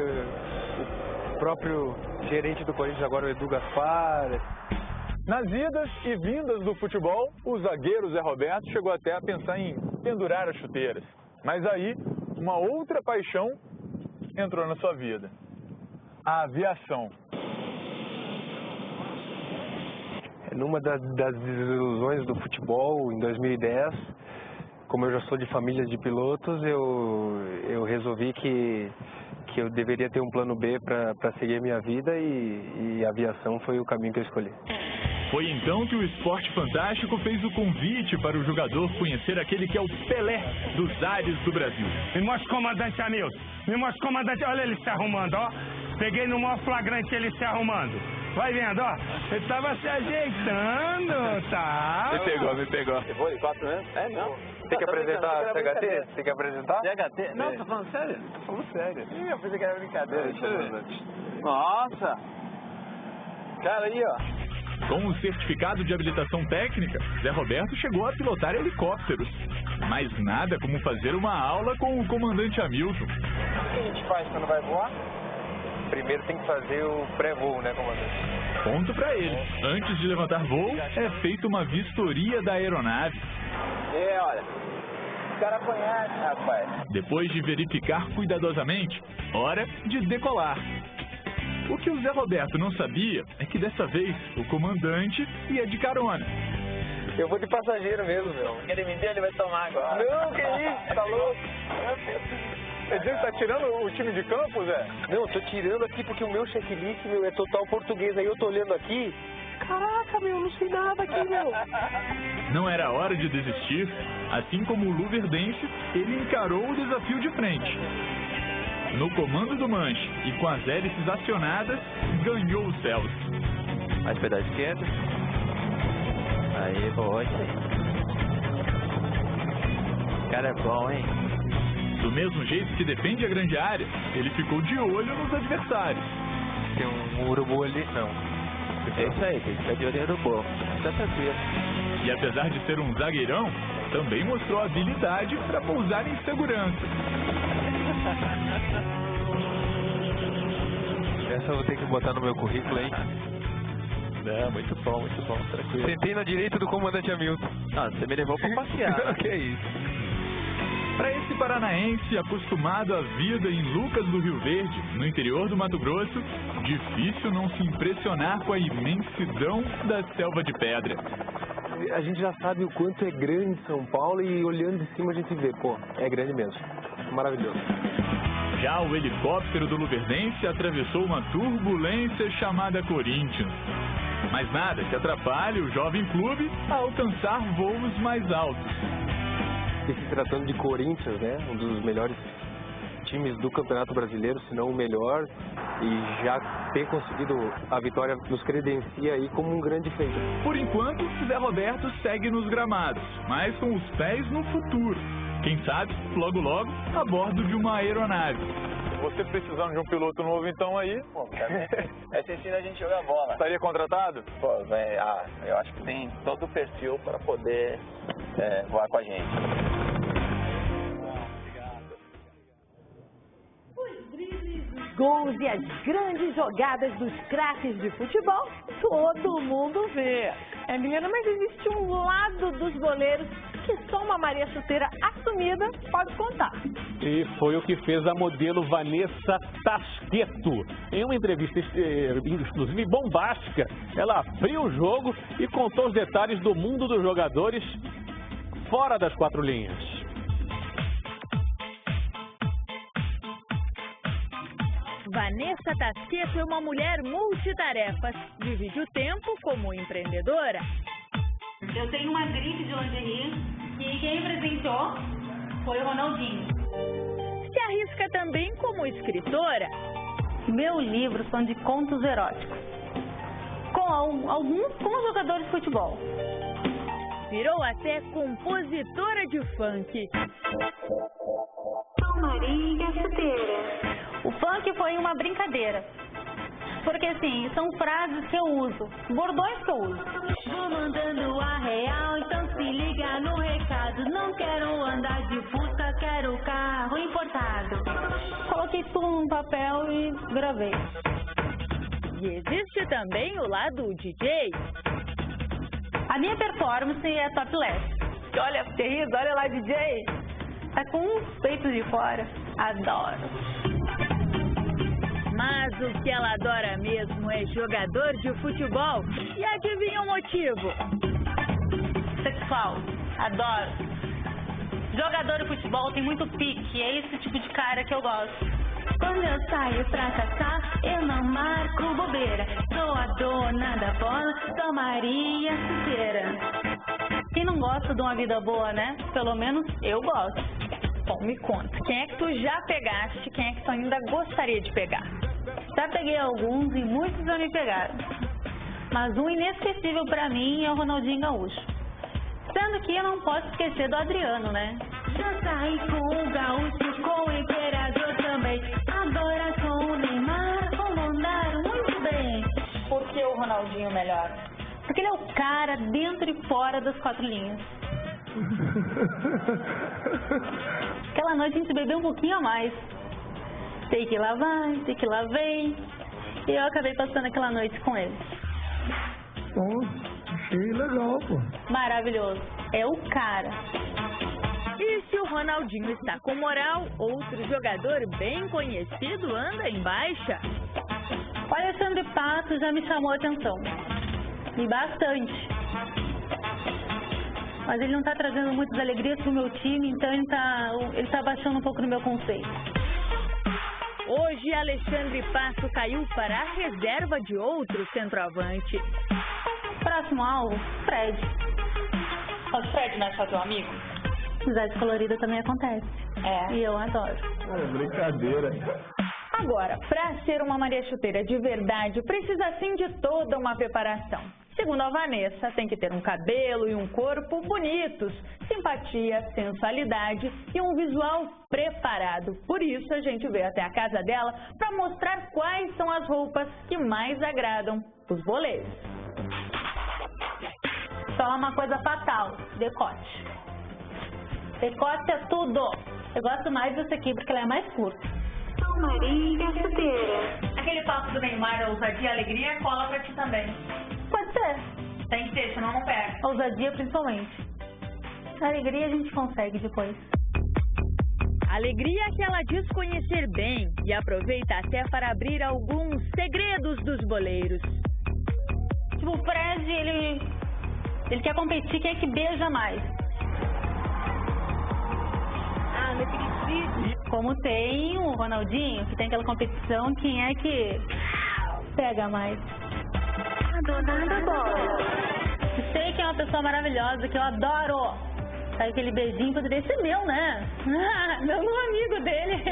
o próprio gerente do Corinthians agora, o Edu Gaspar. Nas idas e vindas do futebol, o zagueiro Zé Roberto chegou até a pensar em pendurar as chuteiras. Mas aí, uma outra paixão entrou na sua vida: a aviação. Numa das desilusões do futebol, em 2010, como eu já sou de família de pilotos, eu resolvi que eu deveria ter um plano B para seguir a minha vida e a aviação foi o caminho que eu escolhi. Foi então que o Esporte Fantástico fez o convite para o jogador conhecer aquele que é o Pelé dos ares do Brasil. Me mostra o comandante Hamilton. Me mostra o comandante. Olha ele se arrumando, ó. Peguei no maior flagrante ele se arrumando. Vai vendo, ó. Ele tava se ajeitando, tá? Me pegou. Você foi de 4 anos? É, não. Tem que apresentar CHT? Tem que apresentar? CHT? Não, tô falando sério? Tô falando sério. Ih, eu pensei que era brincadeira. Nossa! Cara, aí, ó. Com o certificado de habilitação técnica, Zé Roberto chegou a pilotar helicópteros. Mas nada como fazer uma aula com o comandante Hamilton. O que a gente faz quando vai voar? Primeiro tem que fazer o pré-voo, né, comandante? Ponto pra ele. Antes de levantar voo, é feita uma vistoria da aeronave. Olha, o cara conhece, rapaz. Depois de verificar cuidadosamente, hora de decolar. O que o Zé Roberto não sabia é que dessa vez o comandante ia de carona. Eu vou de passageiro mesmo, meu. Ele me deu, ele vai tomar agora. Não, que isso? Tá louco? Quer dizer que tá tirando o time de campo, Zé? Não, eu tô tirando aqui porque o meu checklist, meu, é total português. Aí eu tô olhando aqui. Caraca, meu, não sei nada aqui, meu. Não era hora de desistir. Assim como o luverdense, ele encarou o desafio de frente. No comando do manche e com as hélices acionadas, ganhou os céus. Mais pedal esquerdo. Aí, boa. O cara é bom, hein? Do mesmo jeito que defende a grande área, ele ficou de olho nos adversários. Tem um urubu ali, não. É isso aí, tem que ficar de olho no urubu. Tá tranquilo. E apesar de ser um zagueirão, também mostrou habilidade para pousar em segurança. Essa eu vou ter que botar no meu currículo, hein? Muito bom, tranquilo. Sentei na direita do comandante Hamilton. Ah, você me levou pra passear. Que é isso? Para esse paranaense acostumado à vida em Lucas do Rio Verde, no interior do Mato Grosso, difícil não se impressionar com a imensidão da selva de pedra. A gente já sabe o quanto é grande São Paulo e olhando de cima a gente vê, pô, é grande mesmo. Maravilhoso. Já o helicóptero do luverdense atravessou uma turbulência chamada Corinthians. Mas nada que atrapalhe o jovem clube a alcançar voos mais altos. E se tratando de Corinthians, né, um dos melhores times do Campeonato Brasileiro, se não o melhor, e já ter conseguido a vitória nos credencia aí como um grande feito. Por enquanto, Zé Roberto segue nos gramados, mas com os pés no futuro. Quem sabe, logo logo, a bordo de uma aeronave. Você precisando de um piloto novo então aí? Pô, essa ensina a gente jogar bola. Estaria contratado? Pô, eu acho que tem todo o perfil para poder voar com a gente. Os dribles, os gols e as grandes jogadas dos craques de futebol, todo mundo vê. Milena, mas existe um lado dos goleiros que só uma Maria Chuteira assumida pode contar. E foi o que fez a modelo Vanessa Tasqueto. Em uma entrevista inclusive bombástica, ela abriu o jogo e contou os detalhes do mundo dos jogadores fora das quatro linhas. Vanessa Tasqueto é uma mulher multitarefas. Divide o tempo como empreendedora, Eu tenho uma grife de lingerie e quem presenteou foi o Ronaldinho. Se arrisca também como escritora. Meus livros são de contos eróticos, com alguns com jogadores de futebol. Virou até compositora de funk. Maria Chuteira. O funk foi uma brincadeira. Porque assim, são frases que eu uso, bordões que eu uso. Vou mandando a real, então se liga no recado. Não quero andar de Fusca, quero carro importado. Coloquei tudo num papel e gravei. E existe também o lado DJ. A minha performance é topless. Olha, terrível, olha lá, DJ. Tá com os peitos de fora. Adoro. Mas o que ela adora mesmo é jogador de futebol. E adivinha o motivo? Sexual. Adoro. Jogador de futebol tem muito pique. É esse tipo de cara que eu gosto. Quando eu saio pra caçar, eu não marco bobeira. Sou a dona da bola, sou Maria Chuteira. Quem não gosta de uma vida boa, né? Pelo menos eu gosto. Bom, me conta, quem é que tu já pegaste, quem é que tu ainda gostaria de pegar? Já peguei alguns e muitos já me pegaram. Mas um inesquecível pra mim é o Ronaldinho Gaúcho. Sendo que eu não posso esquecer do Adriano, né? Já saí com o Gaúcho, com o Imperador também. Agora com o Neymar, vou mandar muito bem. Por que o Ronaldinho melhor? Porque ele é o cara dentro e fora das quatro linhas. Aquela noite a gente bebeu um pouquinho a mais. Sei que lá vai, sei que lá vem. E eu acabei passando aquela noite com ele. Pô, achei legal, pô. Maravilhoso. É o cara. E se o Ronaldinho está com moral, outro jogador bem conhecido anda em baixa. O Alexandre Pato já me chamou a atenção. E bastante. Mas ele não está trazendo muitas alegrias pro meu time, então ele tá baixando um pouco no meu conceito. Hoje, Alexandre Pato caiu para a reserva de outro centroavante. Próximo alvo, Fred. Mas Fred não é só teu amigo? Amizade colorida também acontece. É. E eu adoro. É brincadeira. Agora, para ser uma Maria Chuteira de verdade, precisa sim de toda uma preparação. Segundo a Vanessa, tem que ter um cabelo e um corpo bonitos, simpatia, sensualidade e um visual preparado. Por isso, a gente veio até a casa dela para mostrar quais são as roupas que mais agradam os boleiros. Só uma coisa fatal, decote. Decote é tudo. Eu gosto mais dessa aqui porque ela é mais curta. Maria Chuteira. Aquele papo do Neymar, ousadia e alegria, cola pra ti também. Pode ser. Tem que ter, senão não pega. Ousadia principalmente. A alegria a gente consegue depois. Alegria que ela diz conhecer bem e aproveita até para abrir alguns segredos dos boleiros. Tipo, o Fred, ele quer competir, quem é que beija mais. Ah, naquele vídeo. Como tem o Ronaldinho, que tem aquela competição, quem é que pega mais. A dona da bola. Sei que é uma pessoa maravilhosa, que eu adoro. Sabe aquele beijinho poderia ser meu, né? Meu amigo dele.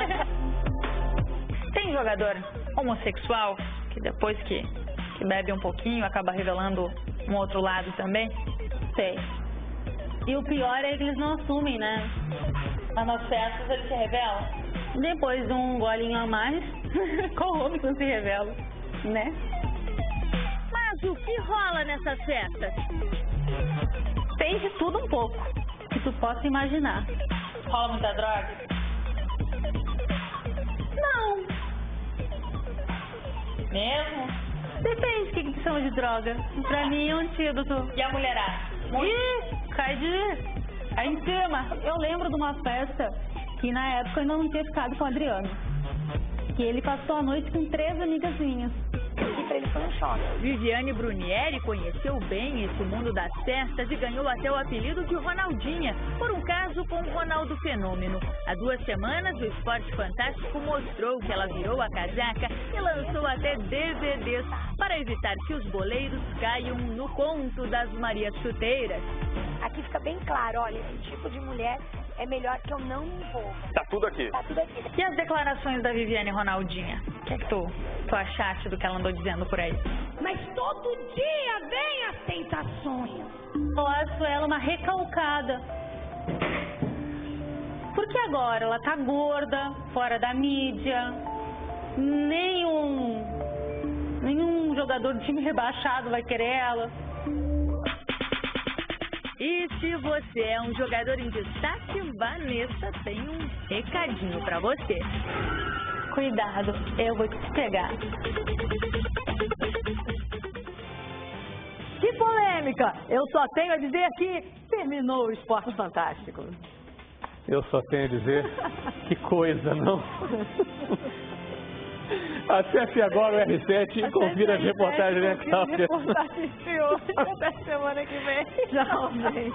Tem jogador homossexual que depois que bebe um pouquinho acaba revelando um outro lado também? Sei. E o pior é que eles não assumem, né? Mas nas festas eles se revelam. Depois de um golinho a mais, como que não se revela, né? Mas o que rola nessas festas? Tem de tudo um pouco, que tu possa imaginar. Rola muita droga? Não. Mesmo? Depende do que tu chama de droga. Pra mim é um antídoto. E a mulherada? Ih, cai em cima. Eu lembro de uma festa que na época eu ainda não tinha ficado com o Adriano. Que ele passou a noite com 3 amigas minhas. pra ele foi um choque. Viviane Brunieri conheceu bem esse mundo das festas e ganhou até o apelido de Ronaldinha, por um caso com o Ronaldo Fenômeno. Há 2 semanas, o Esporte Fantástico mostrou que ela virou a casaca e lançou até DVDs para evitar que os boleiros caiam no conto das Marias Chuteiras. Aqui fica bem claro, olha, esse tipo de mulher é melhor que eu não me envolva. Tá tudo aqui. Tá tudo aqui. E as declarações da Viviane Ronaldinha? O que é que tu achaste do que ela andou dizendo por aí? Mas todo dia vem as tentações. Eu acho ela uma recalcada. Porque agora ela tá gorda, fora da mídia, nenhum jogador de time rebaixado vai querer ela. E se você é um jogador em destaque, Vanessa tem um recadinho pra você. Cuidado, eu vou te pegar. Que polêmica! Eu só tenho a dizer que terminou o Esporte Fantástico. Eu só tenho a dizer, que coisa, não? Acesse agora o R7 e confira as reportagens, né, Cláudia? Reportagem de hoje, até semana que vem. Tchau, gente.